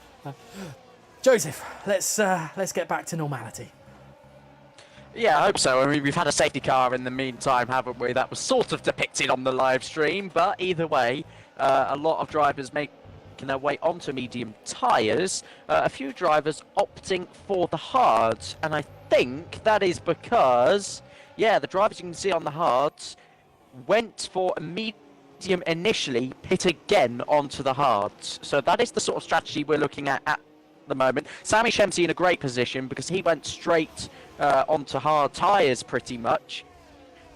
Joseph, let's get back to normality. Yeah, I hope so. I mean, we've had a safety car in the meantime, haven't we? That was sort of depicted on the live stream, but either way, a lot of drivers making their way onto medium tyres. A few drivers opting for the hards, and I think that is because, yeah, the drivers you can see on the hards went for a medium initially, pit again onto the hards. So that is the sort of strategy we're looking at the moment. Sammy Shemsi in a great position because he went straight onto hard tyres pretty much.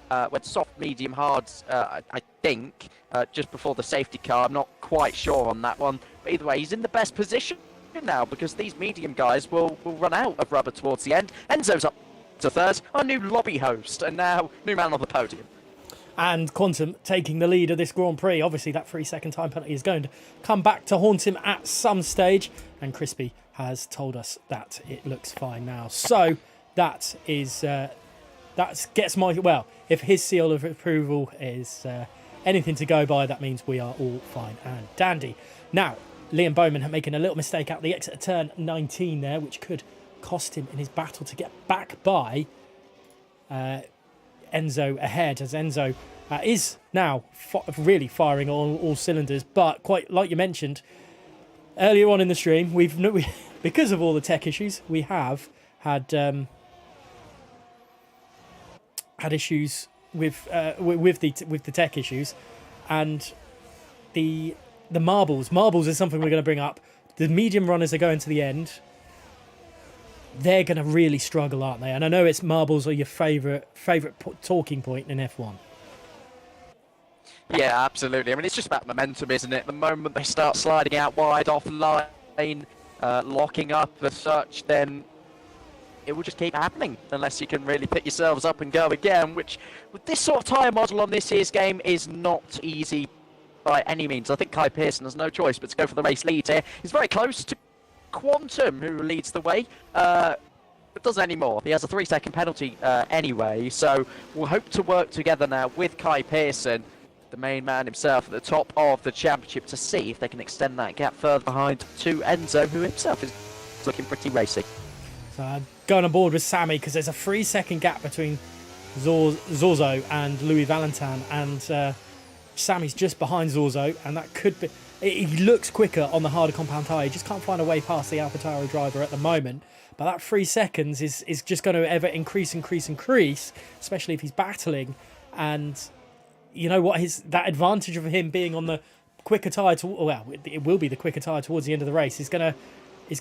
Went soft, medium, hards, I think, just before the safety car. I'm not quite sure on that one. But either way, he's in the best position now because these medium guys will run out of rubber towards the end. Enzo's up to third, our new lobby host, and now new man on the podium. And Quantum taking the lead of this Grand Prix. Obviously, that 3-second time penalty is going to come back to haunt him at some stage. And Crispy has told us that it looks fine now. So that is that gets my if his seal of approval is anything to go by, that means we are all fine and dandy. Now, Liam Bowman making a little mistake out the exit of turn 19 there, which could cost him in his battle to get back by Enzo ahead, as Enzo is now really firing on all cylinders. But quite like you mentioned earlier on in the stream, because of all the tech issues, we have had issues with the tech issues, and the marbles. Marbles is something we're going to bring up. The medium runners are going to the end. They're going to really struggle, aren't they? And I know it's marbles are your favourite talking point in F1. Yeah, absolutely. I mean, it's just about momentum, isn't it? The moment they start sliding out wide off line, locking up as such, then it will just keep happening unless you can really pick yourselves up and go again, which with this sort of tyre model on this year's game is not easy by any means. I think Kai Pearson has no choice but to go for the race lead here. He's very close to Quantum, who leads the way, but doesn't anymore. He has a 3-second penalty anyway, so we'll hope to work together now with Kai Pearson, the main man himself, at the top of the championship, to see if they can extend that gap further behind to Enzo, who himself is looking pretty racy. So I'm going on board with Sammy because there's a 3-second gap between Zorzo and Louis Valentin, and Sammy's just behind Zorzo, and that could be... He looks quicker on the harder compound tyre. He just can't find a way past the AlphaTauri driver at the moment. But that 3 seconds is just going to ever increase, especially if he's battling. And you know what? That advantage of him being on the quicker tyre, it will be the quicker tyre towards the end of the race, is going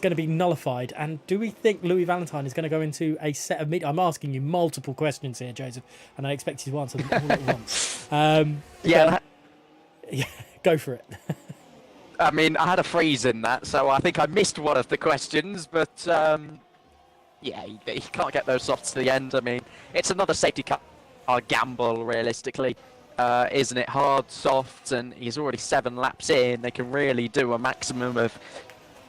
to be nullified. And do we think Louis Valentine is going to go into a set of I'm asking you multiple questions here, Joseph, and I expect you to answer them all at once. Yeah, go for it. I mean, I had a freeze in that, so I think I missed one of the questions, but yeah, he can't get those softs to the end. I mean, it's another safety car gamble, realistically, isn't it? Hard softs, and he's already 7 laps in. They can really do a maximum of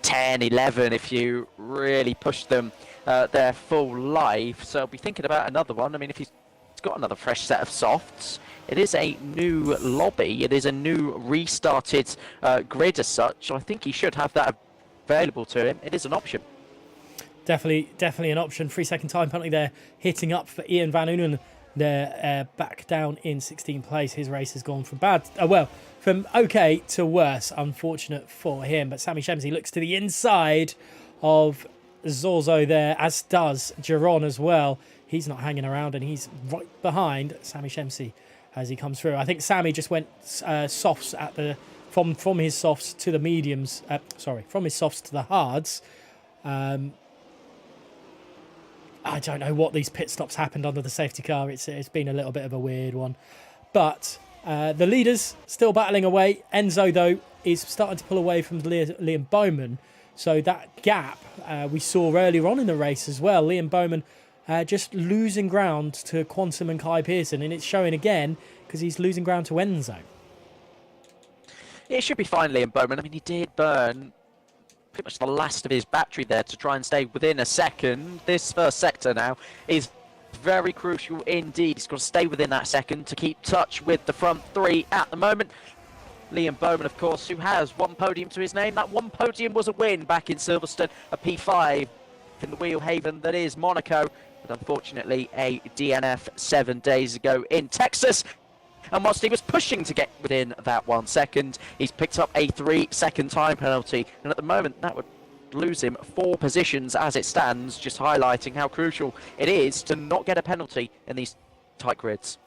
10, 11 if you really push them their full life. So I'll be thinking about another one. I mean, if he's got another fresh set of softs, it is a new lobby. It is a new restarted grid as such. I think he should have that available to him. It is an option. Definitely an option. 3-second time penalty there, hitting up for Ian Van Unen. They're back down in 16th place. His race has gone from from okay to worse. Unfortunate for him. But Sammy Shemsi looks to the inside of Zorzo there, as does Giron as well. He's not hanging around, and he's right behind Sammy Shemsi as he comes through. I think Sammy just went softs at the from his softs to the mediums. From his softs to the hards. I don't know what these pit stops happened under the safety car. It's been a little bit of a weird one. But the leaders still battling away. Enzo, though, is starting to pull away from Liam Bowman. So that gap we saw earlier on in the race as well. Liam Bowman just losing ground to Quantum and Kai Pearson. And it's showing again because he's losing ground to Enzo. Yeah, it should be fine, Liam Bowman. I mean, he did burn pretty much the last of his battery there to try and stay within a second. This first sector now is very crucial indeed. He's got to stay within that second to keep touch with the front three at the moment. Liam Bowman, of course, who has one podium to his name. That one podium was a win back in Silverstone, a P5 in the wheel haven that is Monaco, but unfortunately a DNF 7 days ago in Texas. And whilst he was pushing to get within that 1 second, he's picked up a 3-second time penalty. And at the moment, that would lose him 4 positions as it stands, just highlighting how crucial it is to not get a penalty in these tight grids.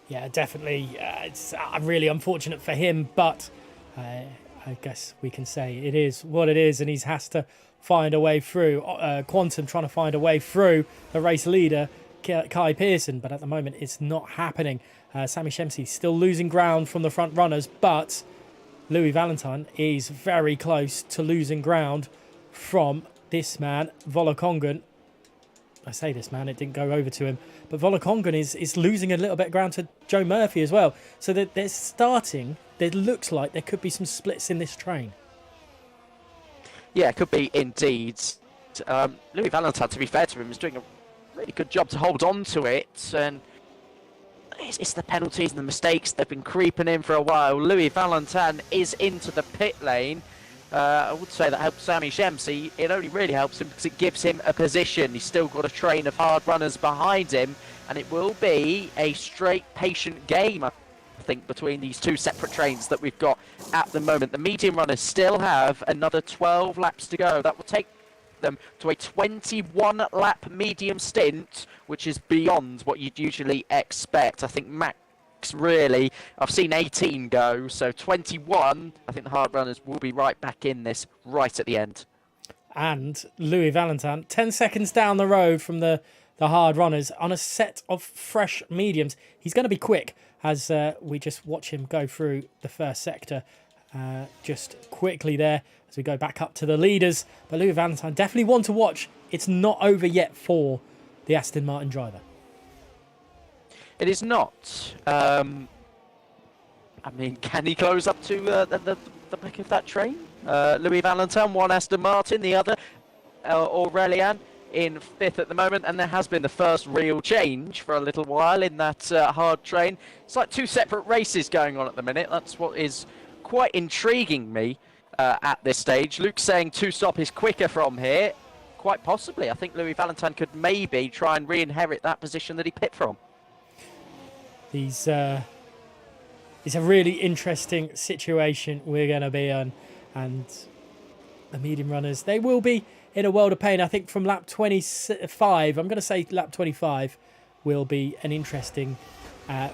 Yeah, definitely. It's really unfortunate for him, but I guess we can say it is what it is, and he has to find a way through. Quantum trying to find a way through the race leader, Kai Pearson, but at the moment it's not happening. Sami Shemsi still losing ground from the front runners, but Louis Valentine is very close to losing ground from this man, Volokongan. I say this man, it didn't go over to him, but Volokongan is losing a little bit of ground to Joe Murphy as well. So that they're starting, it looks like there could be some splits in this train. Yeah, it could be indeed. Louis Valentine, to be fair to him, is doing a really good job to hold on to it, and it's the penalties and the mistakes that have been creeping in for a while. Louis Valentine is into the pit lane. I would say that helps Sami Shemsi. It only really helps him because it gives him a position. He's still got a train of hard runners behind him, and it will be a straight patient game, I think, between these 2 separate trains that we've got at the moment. The medium runners still have another 12 laps to go. That will take them to a 21 lap medium stint, which is beyond what you'd usually expect. I think max, really, I've seen 18 go, so 21, I think the hard runners will be right back in this right at the end. And Louis Valentine 10 seconds down the road from the hard runners on a set of fresh mediums. He's going to be quick as we just watch him go through the first sector just quickly there as we go back up to the leaders. But Louis Valentine, definitely one to watch. It's not over yet for the Aston Martin driver. It is not. I mean, can he close up to the back of that train? Louis Valentine, one Aston Martin, the other Aurelian in 5th at the moment, and there has been the first real change for a little while in that hard train. It's like 2 separate races going on at the minute. That's what is quite intriguing me at this stage. Luke's saying 2-stop is quicker from here. Quite possibly. I think Louis Valentine could maybe try and re-inherit that position that he pit from. It's a really interesting situation we're going to be on, and the medium runners, they will be in a world of pain. I think from lap 25, I'm going to say lap 25 will be an interesting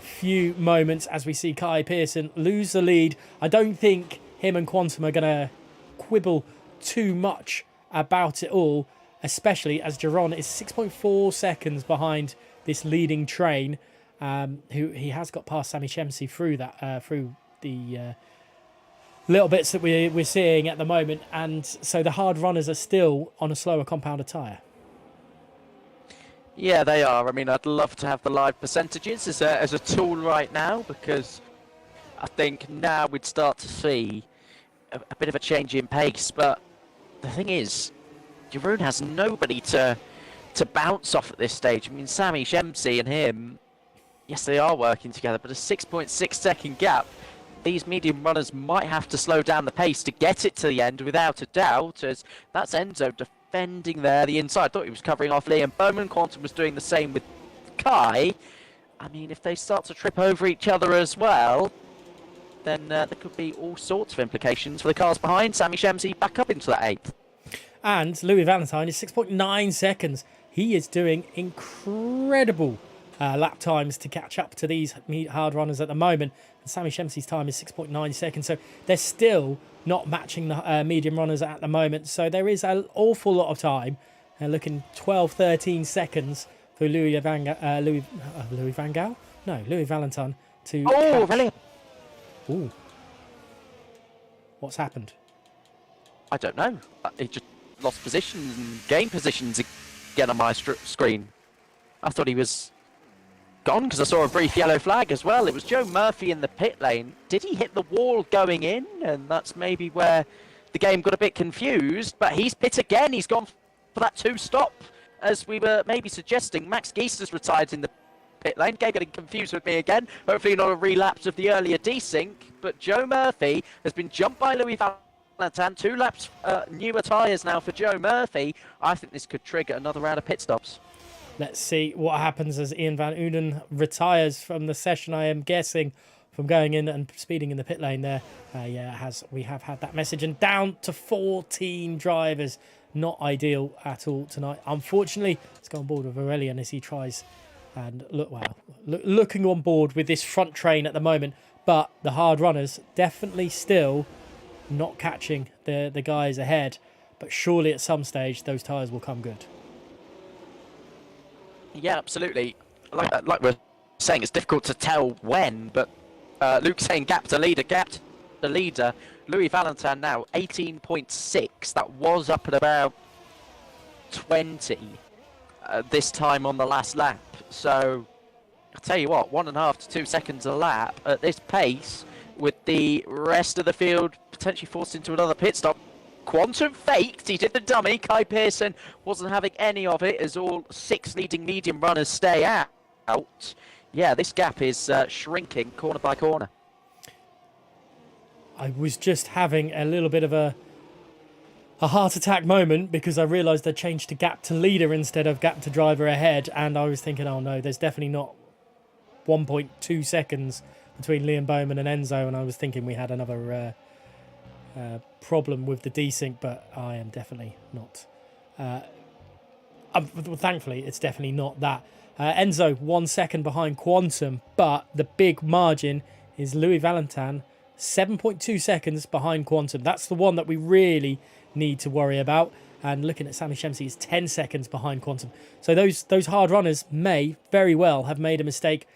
few moments as we see Kai Pearson lose the lead. I don't think him and Quantum are going to quibble too much about it all, especially as Geron is 6.4 seconds behind this leading train. Who he has got past Sami Shemsi through that through the little bits that we're seeing at the moment, and so the hard runners are still on a slower compounder tyre. Yeah, they are. I mean, I'd love to have the live percentages as a tool right now, because I think now we'd start to see a bit of a change in pace. But the thing is, Jeroen has nobody to bounce off at this stage. I mean, Sami Shemsi and him, yes, they are working together, but a 6.6 second gap. These medium runners might have to slow down the pace to get it to the end, without a doubt, as that's Enzo defending there the inside. Thought he was covering off Liam Bowman. Quantum was doing the same with Kai. I mean, if they start to trip over each other as well, then there could be all sorts of implications for the cars behind. Sami Shemsi back up into that 8th. And Louis Valentine is 6.9 seconds. He is doing incredible lap times to catch up to these hard runners at the moment. And Sami Shemsi's time is 6.9 seconds. So they're still not matching the medium runners at the moment. So there is an awful lot of time. Looking 12, 13 seconds for Louis Valentine to catch. Really? Ooh. What's happened? I don't know. He just lost positions and gained positions again on my screen. I thought he was gone because I saw a brief yellow flag as well. It was Joe Murphy in the pit lane. Did he hit the wall going in? And that's maybe where the game got a bit confused. But he's pit again. He's gone for that 2-stop, as we were maybe suggesting. Max Geister's retired in the pit lane. Gabe getting confused with me again. Hopefully not a relapse of the earlier desync. But Joe Murphy has been jumped by Louis Valentin. 2 laps newer tyres now for Joe Murphy. I think this could trigger another round of pit stops. Let's see what happens as Ian Van Uden retires from the session, I am guessing, from going in and speeding in the pit lane there. We have had that message. And down to 14 drivers. Not ideal at all tonight. Unfortunately, let's go on board with Aurelian as he tries and looking on board with this front train at the moment. But the hard runners definitely still not catching the guys ahead. But surely at some stage, those tyres will come good. Yeah, absolutely. Like we're saying, it's difficult to tell when, but Luke's saying gap to leader. Louis Valentin now 18.6. That was up at about 20 this time on the last lap. So I'll tell you what, 1.5 to 2 seconds a lap at this pace, with the rest of the field potentially forced into another pit stop. Quantum faked, he did the dummy. Kai Pearson wasn't having any of it as all 6 leading medium runners stay out. Yeah, this gap is shrinking corner by corner. I was just having a little bit of a heart attack moment because I realised I changed to gap to leader instead of gap to driver ahead, and I was thinking, oh no, there's definitely not 1.2 seconds between Liam Bowman and Enzo, and I was thinking we had another problem with the desync, but I am definitely not. Thankfully, it's definitely not that. Enzo 1 second behind Quantum, but the big margin is Louis Valentin 7.2 seconds behind Quantum. That's the one that we really need to worry about. And looking at Sammy Shemsi, is 10 seconds behind Quantum. So those hard runners may very well have made a mistake,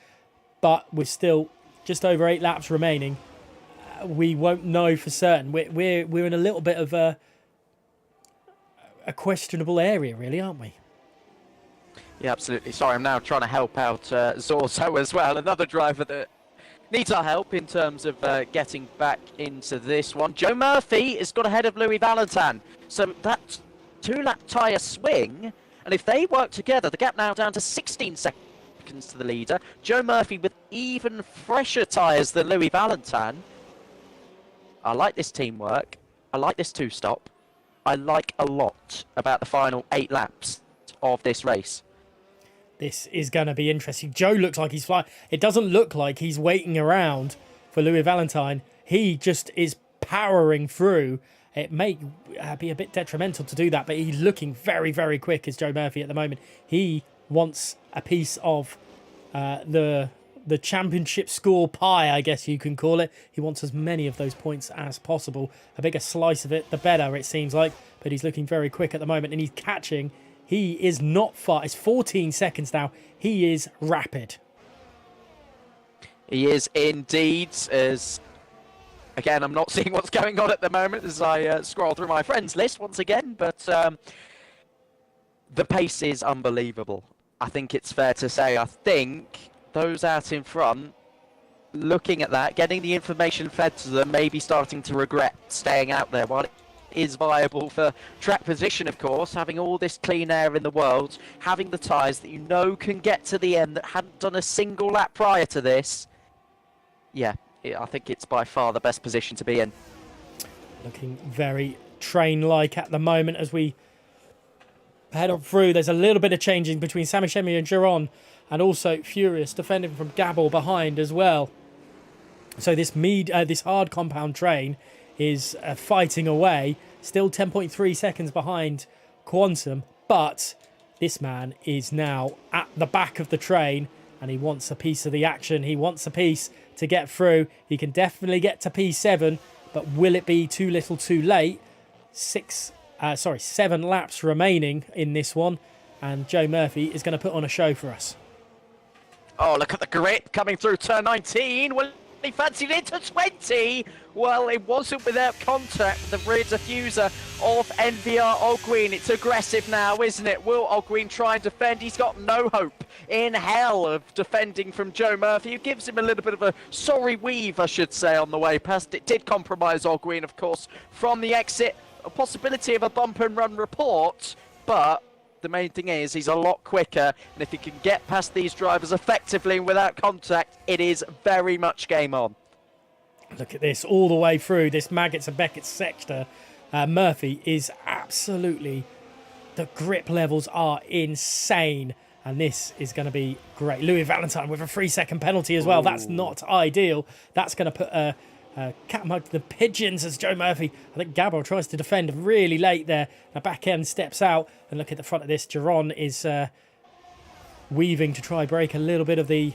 but with still just over 8 laps remaining, we won't know for certain. We're in a little bit of a questionable area, really, aren't we? Yeah, absolutely. Sorry, I'm now trying to help out Zorzo as well, another driver that needs our help in terms of getting back into this one. Joe Murphy has got ahead of Louis Valentin. So that 2-lap tyre swing, and if they work together, the gap now down to 16 seconds to the leader. Joe Murphy with even fresher tyres than Louis Valentin. I like this teamwork. I like this 2-stop. I like a lot about the final 8 laps of this race. This is going to be interesting. Joe looks like he's flying. It doesn't look like he's waiting around for Louis Valentin. He just is powering through. It may be a bit detrimental to do that, but he's looking very, very quick as Joe Murphy at the moment. He wants a piece of the championship score pie, I guess you can call it. He wants as many of those points as possible. A bigger slice of it, the better, it seems like. But he's looking very quick at the moment, and he's catching. He is not far. It's 14 seconds now. He is rapid. He is indeed. As again, I'm not seeing what's going on at the moment as I scroll through my friends list once again. But the pace is unbelievable. I think it's fair to say. I think those out in front, looking at that, getting the information fed to them, maybe starting to regret staying out there. While it is viable for track position, of course, having all this clean air in the world, having the tyres that you know can get to the end that hadn't done a single lap prior to this. Yeah, I think it's by far the best position to be in. Looking very train-like at the moment as we head on through. There's a little bit of changing between Sami Shemi and Giron, and also Furious defending from Gabor behind as well. So this hard compound train is fighting away, still 10.3 seconds behind Quantum, but this man is now at the back of the train and he wants a piece of the action. He wants a piece to get through. He can definitely get to P7, but will it be too little too late? 7 laps remaining in this one, and Joe Murphy is going to put on a show for us. Oh, look at the grip coming through turn 19. Well, he fancied it to 20. Well, it wasn't without contact. The rear diffuser of NVR Ogween. It's aggressive now, isn't it? Will Ogween try and defend? He's got no hope in hell of defending from Joe Murphy, who gives him a little bit of a sorry weave, I should say, on the way past. It did compromise Ogween, of course, from the exit. A possibility of a bump and run report, but The main thing is he's a lot quicker, and if he can get past these drivers effectively and without contact, it is very much game on. Look at this all the way through. This Maggots and Beckett sector. Murphy is absolutely... The grip levels are insane. And this is going to be great. Louis Valentine with a 3-second penalty as well. Ooh. That's not ideal. That's going to put a cat among the pigeons as Joe Murphy. I think Gabor tries to defend really late there. The back end steps out. And look at the front of this. Geron is weaving to try break a little bit of the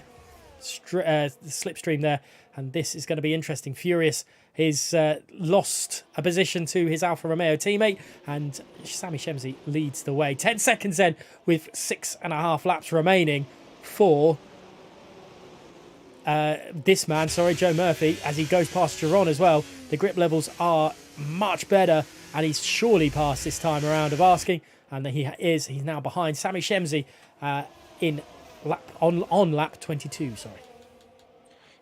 slipstream there. And this is going to be interesting. Furious is lost a position to his Alfa Romeo teammate, and Sami Shemzi leads the way. 10 seconds then, with 6.5 laps remaining for this man, Joe Murphy, as he goes past Geron as well. The grip levels are much better, and he's surely passed this time around of asking, and he's now behind Sami Shemzi on lap 22,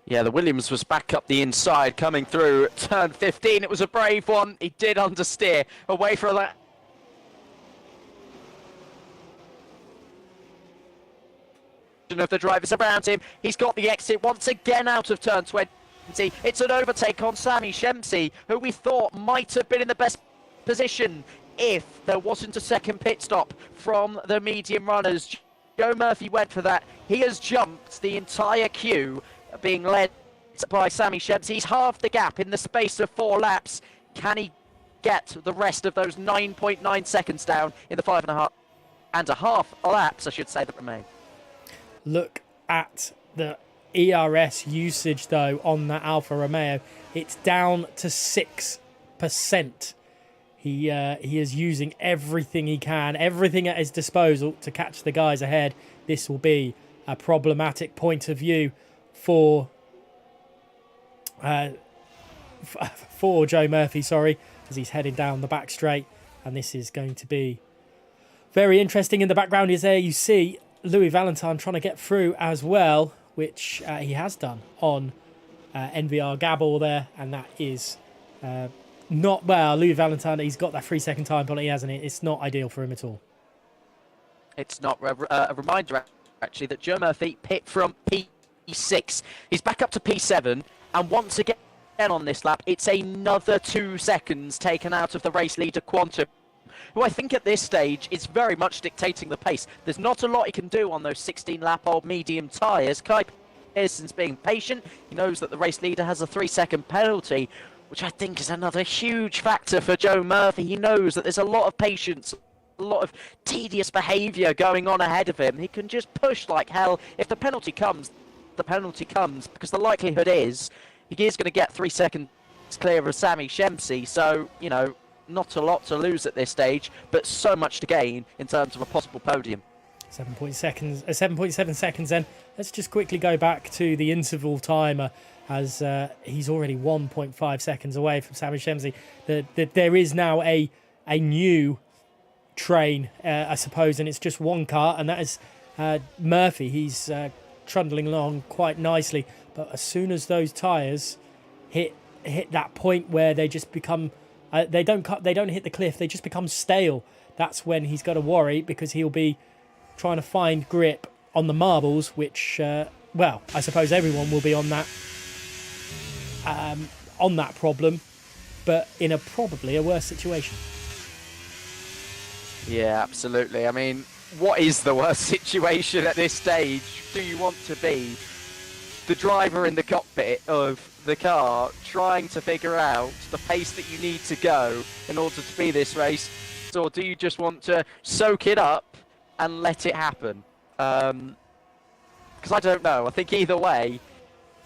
Yeah, the Williams was back up the inside, coming through turn 15. It was a brave one. He did understeer away from that. Of the drivers around him. He's got the exit once again out of turn 20. It's an overtake on Sami Shemzi, who we thought might have been in the best position if there wasn't a second pit stop from the medium runners. Joe Murphy went for that. He has jumped the entire queue, being led by Sami Shemzi. He's halved the gap in the space of 4 laps. Can he get the rest of those 9.9 seconds down in the 5.5 laps, I should say, that remain? Look at the ERS usage, though, on that Alfa Romeo. It's down to 6%. He is using everything he can, everything at his disposal to catch the guys ahead. This will be a problematic point of view for Joe Murphy, as he's heading down the back straight, and this is going to be very interesting. In the background is there you see Louis Valentine trying to get through as well, which he has done on NVR Gabor there, and that is not well. Louis Valentine, he's got that 3-second time penalty, hasn't it? It's not ideal for him at all. It's not. A reminder actually that Joe Murphy pit from P6. He's back up to P7, and once again on this lap, it's another 2 seconds taken out of the race leader Quantum, who I think at this stage is very much dictating the pace. There's not a lot he can do on those 16-lap-old medium tyres. Kai Pearson's being patient. He knows that the race leader has a 3-second penalty, which I think is another huge factor for Joe Murphy. He knows that there's a lot of patience, a lot of tedious behaviour going on ahead of him. He can just push like hell. If the penalty comes, the penalty comes, because the likelihood is he is going to get 3 seconds clear of Sami Shemzi. So, you know, not a lot to lose at this stage, but so much to gain in terms of a possible podium. 7.7 seconds then. Let's just quickly go back to the interval timer, as he's already 1.5 seconds away from Sami Shemzi. There is now a new train, I suppose, and it's just one car, and that is Murphy. He's trundling along quite nicely, but as soon as those tyres hit that point where they just become they don't hit the cliff, they just become stale, that's when he's got to worry, because he'll be trying to find grip on the marbles, which well, I suppose everyone will be on that problem, but in probably a worse situation. Yeah, absolutely. I mean, what is the worst situation at this stage? Do you want to be the driver in the cockpit of the car trying to figure out the pace that you need to go in order to be this race, or do you just want to soak it up and let it happen? Because I don't know. I think either way,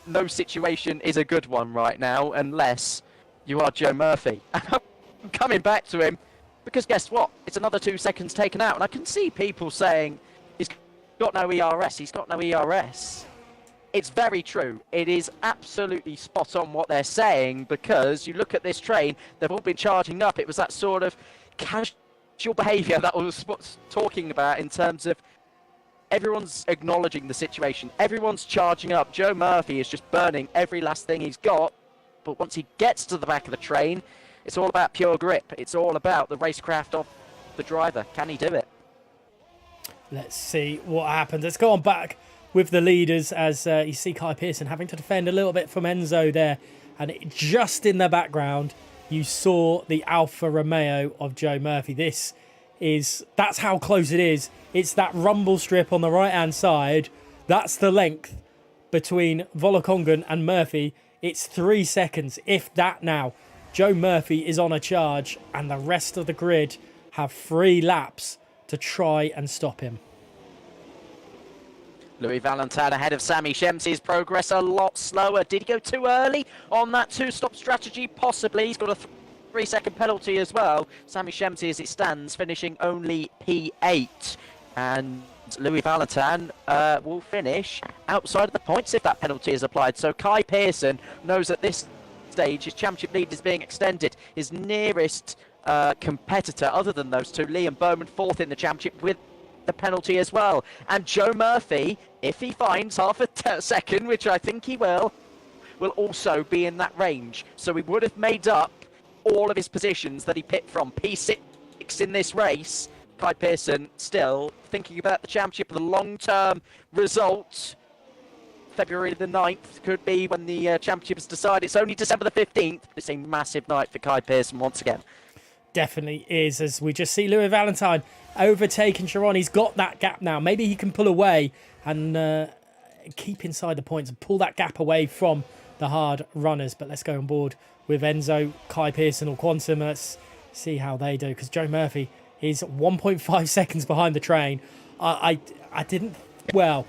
no situation is a good one right now unless you are Joe Murphy. I'm coming back to him because guess what? It's another 2 seconds taken out, and I can see people saying he's got no ERS. He's got no ERS. It's very true. It is absolutely spot on what they're saying, because you look at this train, they've all been charging up. It was that sort of casual behaviour that I was talking about, in terms of everyone's acknowledging the situation. Everyone's charging up. Joe Murphy is just burning every last thing he's got. But once he gets to the back of the train, it's all about pure grip. It's all about the racecraft of the driver. Can he do it? Let's see what happens. Let's go on back with the leaders as you see Kai Pearson having to defend a little bit from Enzo there. And just in the background, you saw the Alfa Romeo of Joe Murphy. That's how close it is. It's that rumble strip on the right-hand side. That's the length between Volokongan and Murphy. It's 3 seconds, if that now. Joe Murphy is on a charge, and the rest of the grid have 3 laps to try and stop him. Louis Valentin ahead of Sammy Shemsi's progress a lot slower. Did he go too early on that 2-stop strategy? Possibly. He's got a 3-second penalty as well. Sammy Shemsi, as it stands, finishing only P8. And Louis Valentin will finish outside of the points if that penalty is applied. So Kai Pearson knows at this stage his championship lead is being extended. His nearest competitor, other than those two, Liam Bowman, 4th in the championship with the penalty as well. And Joe Murphy, if he finds half a second, which I think he will also be in that range. So he would have made up all of his positions that he picked from. P6 in this race. Kai Pearson still thinking about the championship, the long-term result. February the 9th could be when the championship is decided. It's only December the 15th. It's a massive night for Kai Pearson once again. Definitely is, as we just see Louis Valentine overtaking Sharon. He's got that gap now. Maybe he can pull away and keep inside the points and pull that gap away from the hard runners. But let's go on board with Enzo, Kai Pearson or Quantum. Let's see how they do, because Joe Murphy is 1.5 seconds behind the train. I didn't... Well,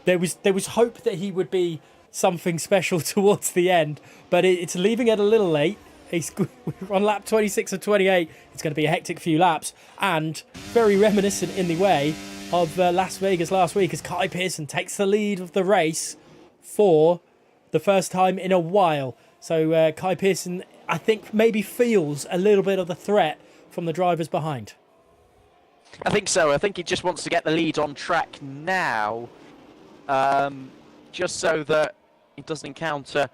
there was hope that he would be something special towards the end, but it's leaving it a little late. We're on lap 26 of 28. It's going to be a hectic few laps, and very reminiscent in the way of Las Vegas last week, as Kai Pearson takes the lead of the race for the first time in a while. So Kai Pearson, I think, maybe feels a little bit of the threat from the drivers behind. I think so. I think he just wants to get the lead on track now, just so that he doesn't encounter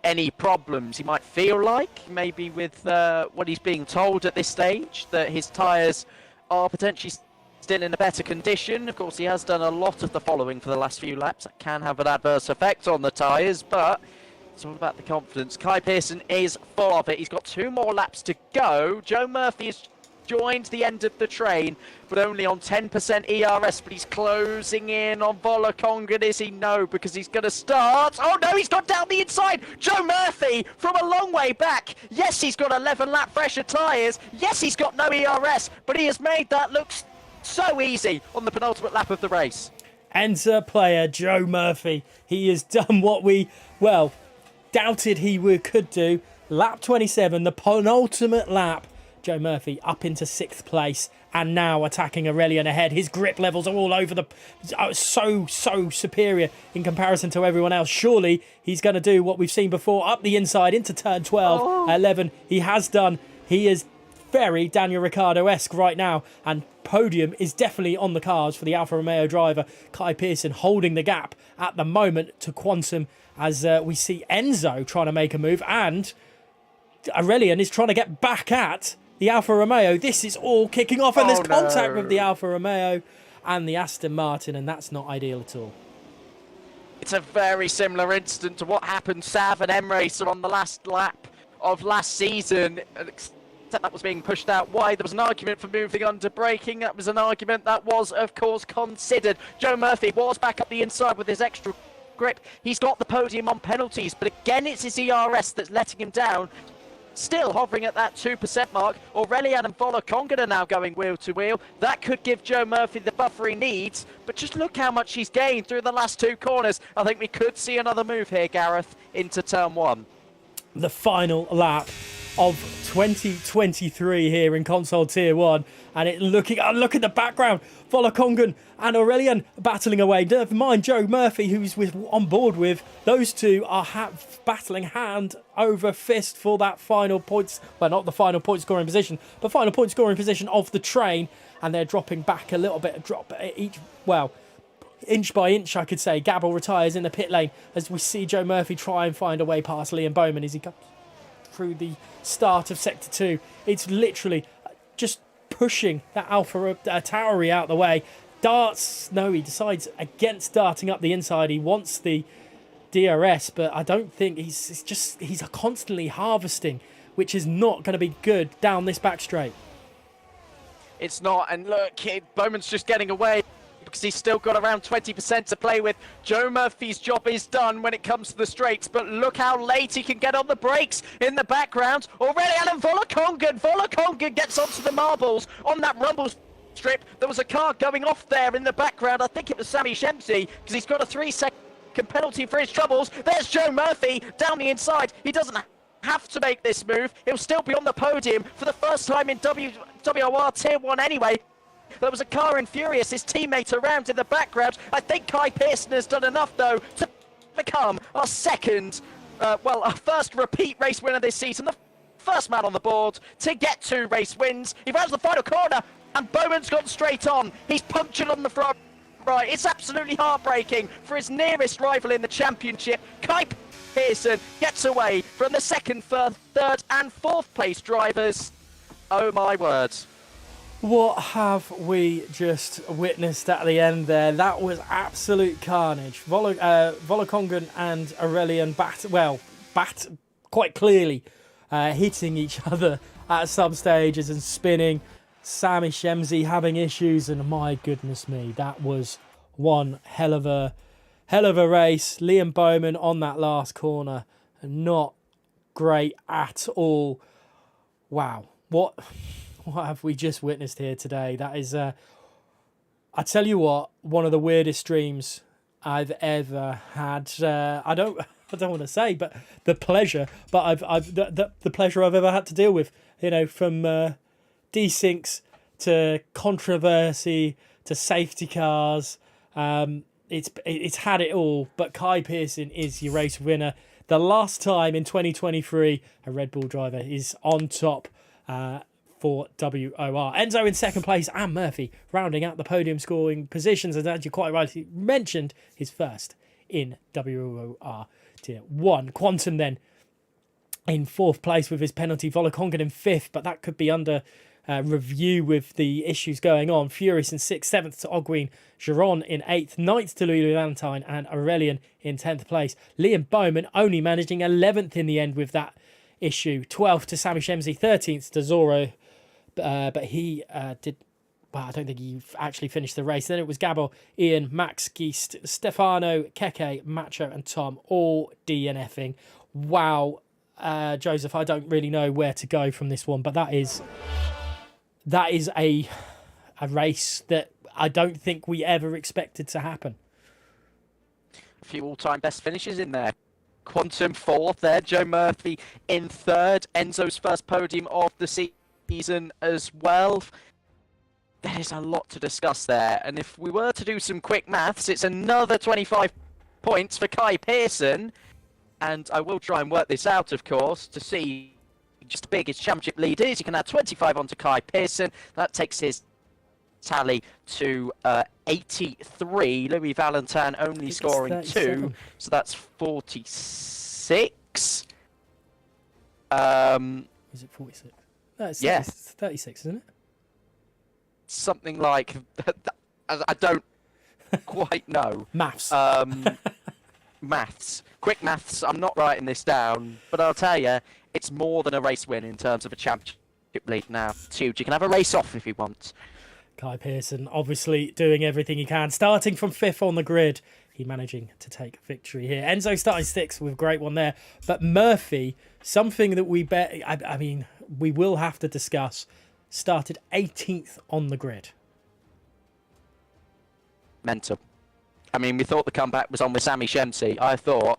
any problems. He might feel like, maybe with what he's being told at this stage, that his tyres are potentially still in a better condition. Of course, he has done a lot of the following for the last few laps. That can have an adverse effect on the tyres, but it's all about the confidence. Kai Pearson is full of it. He's got 2 more laps to go. Joe Murphy has joined the end of the train, but only on 10% ERS, but he's closing in on Volokongan, is he? No, because he's going to start. Oh no, he's got down the inside. Joe Murphy from a long way back. Yes, he's got 11 lap fresher tyres. Yes, he's got no ERS, but he has made that look so easy on the penultimate lap of the race. Enter player Joe Murphy. He has done what we, doubted he could do. Lap 27, the penultimate lap. Joe Murphy up into 6th place and now attacking Aurelian ahead. His grip levels are all over the... so superior in comparison to everyone else. Surely he's going to do what we've seen before, up the inside into turn 12, 11. He has done. He is very Daniel Ricciardo-esque right now, and podium is definitely on the cards for the Alfa Romeo driver. Kai Pearson holding the gap at the moment to Quantum, as we see Enzo trying to make a move, and Aurelian is trying to get back at the Alfa Romeo. This is all kicking off, and there's contact with the Alfa Romeo and the Aston Martin, and that's not ideal at all. It's a very similar incident to what happened Sav and M-Racer on the last lap of last season, except that was being pushed out wide. There was an argument for moving under braking. That was an argument that was, of course, considered. Joe Murphy was back up the inside with his extra grip. He's got the podium on penalties, but again, it's his ERS that's letting him down. Still hovering at that 2% mark. Aurelian and Volokongan are now going wheel to wheel. That could give Joe Murphy the buffer he needs, but just look how much he's gained through the last 2 corners. I think we could see another move here, Gareth, into turn 1. The final lap of 2023 here in console tier 1, and look at the background. Volokongan and Aurelian battling away. Never mind Joe Murphy, who's on board with. Those two are battling hand over fist for that final points. Well, not the final point scoring position, but final point scoring position of the train. And they're dropping back a little bit. Inch by inch, I could say. Gabble retires in the pit lane as we see Joe Murphy try and find a way past Liam Bowman as he comes through the start of Sector 2. It's literally just pushing that Alfa Tauri out the way, he decides against darting up the inside. He wants the DRS, but I don't think he's constantly harvesting, which is not going to be good down this back straight. It's not, and look, Bowman's just getting away because he's still got around 20% to play with. Joe Murphy's job is done when it comes to the straights, but look how late he can get on the brakes in the background. Already Alan Volokongan gets onto the marbles on that rumble strip. There was a car going off there in the background. I think it was Sammy Shemsi, because he's got a 3-second penalty for his troubles. There's Joe Murphy down the inside. He doesn't have to make this move. He'll still be on the podium for the first time in WOR Tier 1 anyway. There was a car in Furious, his teammate around in the background. I think Kai Pearson has done enough, though, to become our our first repeat race winner this season. The first man on the board to get 2 race wins. He rounds the final corner, and Bowman's gone straight on. He's punctured on the front right. It's absolutely heartbreaking for his nearest rival in the championship. Kai Pearson gets away from the second, third, and fourth place drivers. Oh my word. What have we just witnessed at the end there? That was absolute carnage. Volokongan and Aurelian bat quite clearly hitting each other at some stages and spinning. Sammy Shemsi having issues, and my goodness me, that was one hell of a race. Liam Bowman on that last corner, not great at all. Wow, what have we just witnessed here today? That is, I tell you what, one of the weirdest streams I've ever had. I don't want to say, but the pleasure, the pleasure I've ever had to deal with. You know, from desyncs to controversy to safety cars. It's had it all. But Kai Pearson is your race winner. The last time in 2023 a Red Bull driver is on top. For WOR. Enzo in second place and Murphy rounding out the podium scoring positions, and as you quite rightly mentioned, his first in WOR Tier 1. Quantum then in fourth place with his penalty, Volokongan in fifth, but that could be under review with the issues going on. Furious in sixth, seventh to Ogween, Giron in eighth, ninth to Lulu Valentine, and Aurelian in 10th place. Liam Bowman only managing 11th in the end with that issue, 12th to Sammy Shemsi, 13th to Zoro. But he did. Well, I don't think he actually finished the race. Then it was Gabo, Ian, Max, Geist, Stefano, Keke, Macho, and Tom all DNFing. Wow, Joseph, I don't really know where to go from this one, but that is a race that I don't think we ever expected to happen. A few all-time best finishes in there. Quantum fourth there, Joe Murphy in third, Enzo's first podium of the season as well. There is a lot to discuss there, and if we were to do some quick maths, it's another 25 points for Kai Pearson, and I will try and work this out, of course, to see just how big his championship lead is. You can add 25 onto Kai Pearson. That takes his tally to 83. Louis Valentin only scoring 2, so that's 46. Is it 46? No, it's 36, isn't it? Something like that. I don't quite know. Maths. Maths. Quick maths. I'm not writing this down, but I'll tell you, it's more than a race win in terms of a championship lead now. It's huge. You can have a race off if you want. Kai Pearson obviously doing everything he can. Starting from fifth on the grid, he managing to take victory here. Enzo starting sixth with a great one there. But Murphy, something that we we will have to discuss, started 18th on the grid. Mental. I mean, we thought the comeback was on with Sammy Shemsi. I thought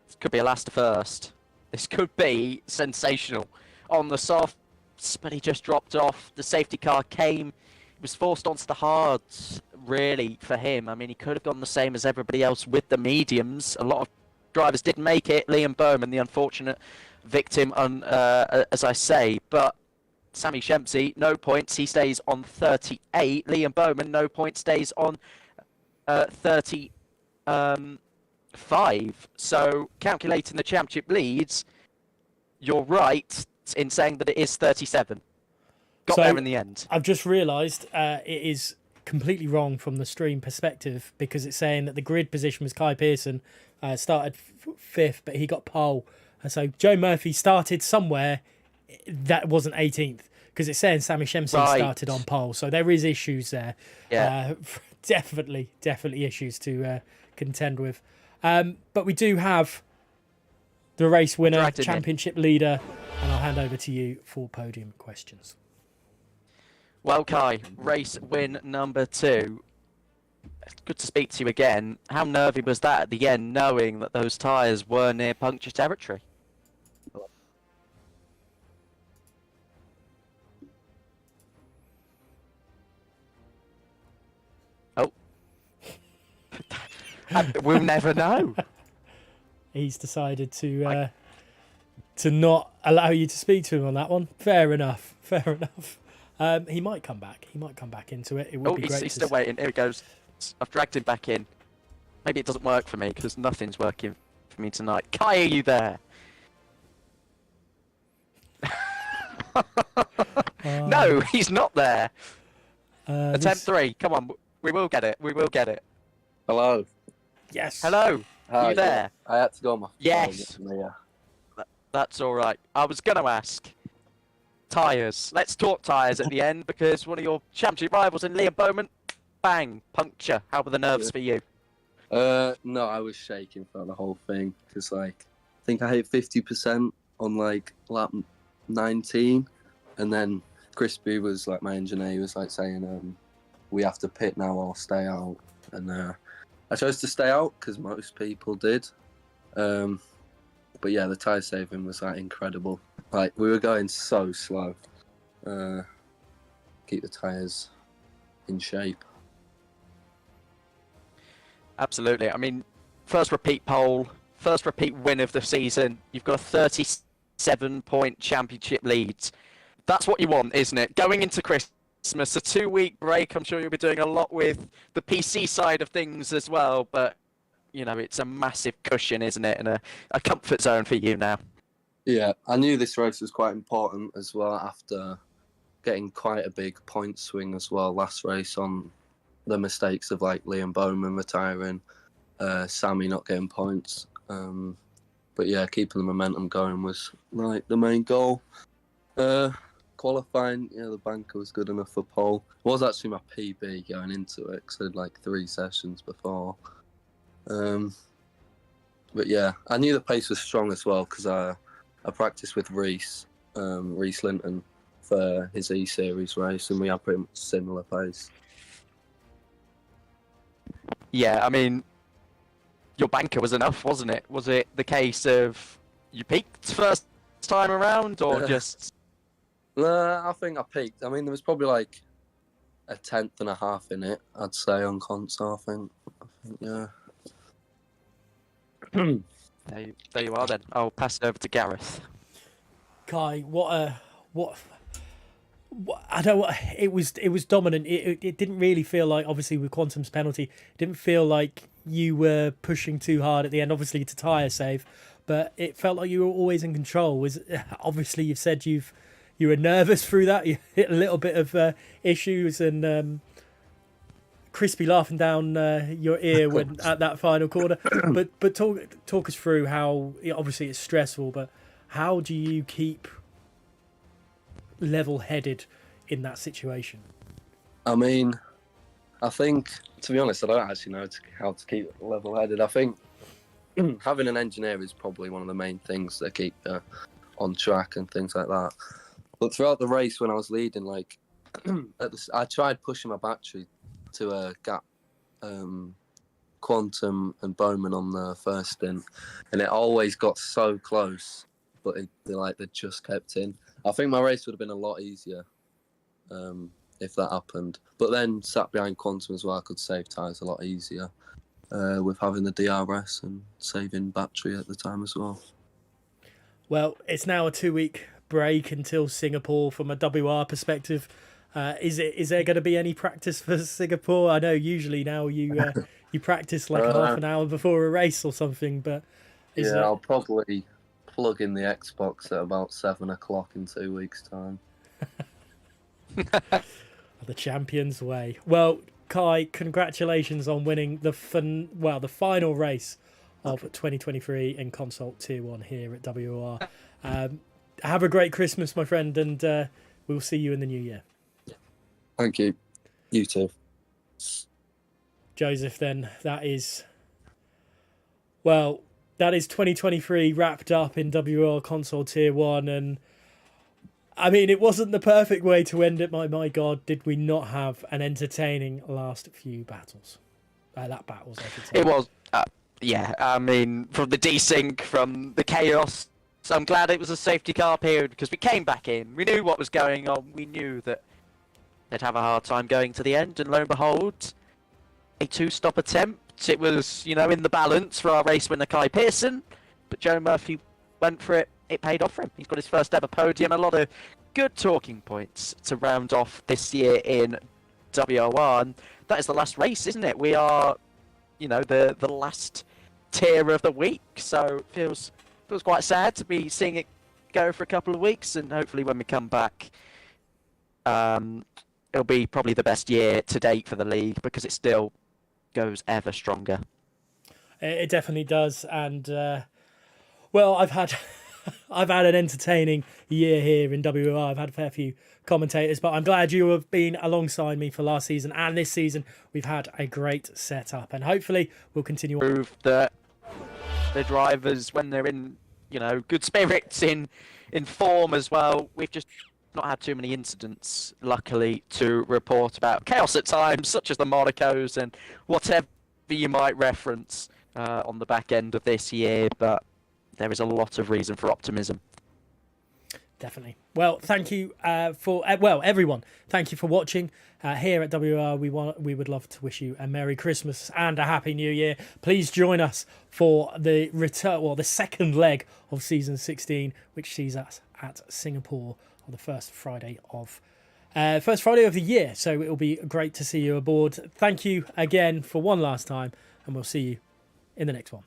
this could be a last to first. This could be sensational on the softs, but he just dropped off. The safety car came. He was forced onto the hards, really, for him. I mean, he could have gone the same as everybody else with the mediums. A lot of drivers didn't make it. Liam Bowman, the unfortunate victim, as I say. But Sammy Shemsi, no points. He stays on 38. Liam Bowman, no points, stays on 35. So, calculating the championship leads, you're right in saying that it is 37. Got there in the end. I've just realised it is completely wrong from the stream perspective because it's saying that the grid position was Kai Pearson, started fifth, but he got pole. And so Joe Murphy started somewhere that wasn't 18th because it's saying Sammy Shemsi started on pole. So there is issues there. Yeah. Definitely issues to contend with. But we do have the race winner, championship leader, and I'll hand over to you for podium questions. Well, Kai, race win number 2. Good to speak to you again. How nervy was that at the end, knowing that those tyres were near puncture territory? Oh. We'll never know. He's decided to not allow you to speak to him on that one. Fair enough. He might come back. He might come back into it. It would be great. He's still waiting. Here he goes. I've dragged him back in. Maybe it doesn't work for me because nothing's working for me tonight. Kai, are you there? No, he's not there. Attempt 3. Come on. We will get it. Hello. Yes. Hello. Are you there? I had to go on my phone. Yes. That's all right. I was going to ask. Tyres. Let's talk tyres at the end because one of your championship rivals in Liam Bowman, bang, puncture. How were the nerves for you? No, I was shaking for the whole thing because, I think I hit 50% on, lap 19. And then Crispy was, my engineer, he was, saying, we have to pit now or stay out. And I chose to stay out because most people did. But yeah, the tyre saving was incredible. We were going so slow. Keep the tyres in shape. Absolutely. I mean, first repeat pole, first repeat win of the season. You've got a 37-point championship lead. That's what you want, isn't it? Going into Christmas, a 2-week break. I'm sure you'll be doing a lot with the PC side of things as well. But, it's a massive cushion, isn't it? And a comfort zone for you now. Yeah, I knew this race was quite important as well after getting quite a big point swing as well last race on the mistakes of Liam Bowman retiring, Sammy not getting points. But yeah, keeping the momentum going was the main goal. Qualifying, the banker was good enough for pole. It was actually my PB going into it because I had 3 sessions before. But yeah, I knew the pace was strong as well because I practiced with Reese Linton for his E-Series race, and we had pretty much similar pace. Yeah, I mean, your banker was enough, wasn't it? Was it the case of you peaked first time around, or just... No, I think I peaked. I mean, there was probably a 10th and a half in it, I'd say, on console, I think yeah. There you are then. I'll pass it over to Gareth. Kai, I don't know. It was dominant. It didn't really feel like, obviously with Quantum's penalty, it didn't feel like you were pushing too hard at the end, obviously to tyre save, but it felt like you were always in control. Obviously you've said you were nervous through that. You hit a little bit of issues and Crispy laughing down your ear when at that final corner. But talk us through how, obviously it's stressful, but how do you keep level-headed in that situation? I mean, I think, to be honest, I don't actually know how to keep level-headed. I think having an engineer is probably one of the main things that keep on track and things like that. But throughout the race, when I was leading, I tried pushing my battery to gap Quantum and Bowman on the first stint, and it always got so close, but they just kept in. I think my race would have been a lot easier if that happened. But then sat behind Quantum as well, I could save tyres a lot easier with having the DRS and saving battery at the time as well. Well, it's now a 2-week break until Singapore from a WR perspective. Is there going to be any practice for Singapore? I know usually now you practice half an hour before a race or something, but I'll probably plug in the Xbox at about 7 o'clock in 2 weeks' time. The champion's way. Well, Kai, congratulations on winning the final race of 2023 in Console Tier 1 here at WOR. Have a great Christmas, my friend, and we'll see you in the new year. Thank you. You too. Joseph, then, that is 2023 wrapped up in WOR Console Tier 1, and I mean, it wasn't the perfect way to end it, my God, did we not have an entertaining last few battles? Lap battles, I should say. It was, yeah, I mean, from the desync, from the chaos, so I'm glad it was a safety car period because we came back in. We knew what was going on. We knew that they'd have a hard time going to the end, and lo and behold, a 2-stop attempt. It was, in the balance for our race winner Kai Pearson, but Joe Murphy went for it. It paid off for him. He's got his first ever podium. A lot of good talking points to round off this year in WOR. And that is the last race, isn't it? We are, the last tier of the week. So it feels quite sad to be seeing it go for a couple of weeks. And hopefully when we come back, it'll be probably the best year to date for the league because it still goes ever stronger. It definitely does. And, I've had... I've had an entertaining year here in WOR. I've had a fair few commentators, but I'm glad you have been alongside me for last season and this season. We've had a great setup, and hopefully we'll continue. Prove that the drivers, when they're in, good spirits, in form as well. We've just not had too many incidents, luckily, to report about. Chaos at times, such as the Monacos and whatever you might reference on the back end of this year, but there is a lot of reason for optimism. Definitely. Well, thank you everyone. Thank you for watching. Here at WOR, we would love to wish you a Merry Christmas and a Happy New Year. Please join us for the the second leg of Season 16, which sees us at Singapore on the first Friday of the year. So it'll be great to see you aboard. Thank you again for one last time, and we'll see you in the next one.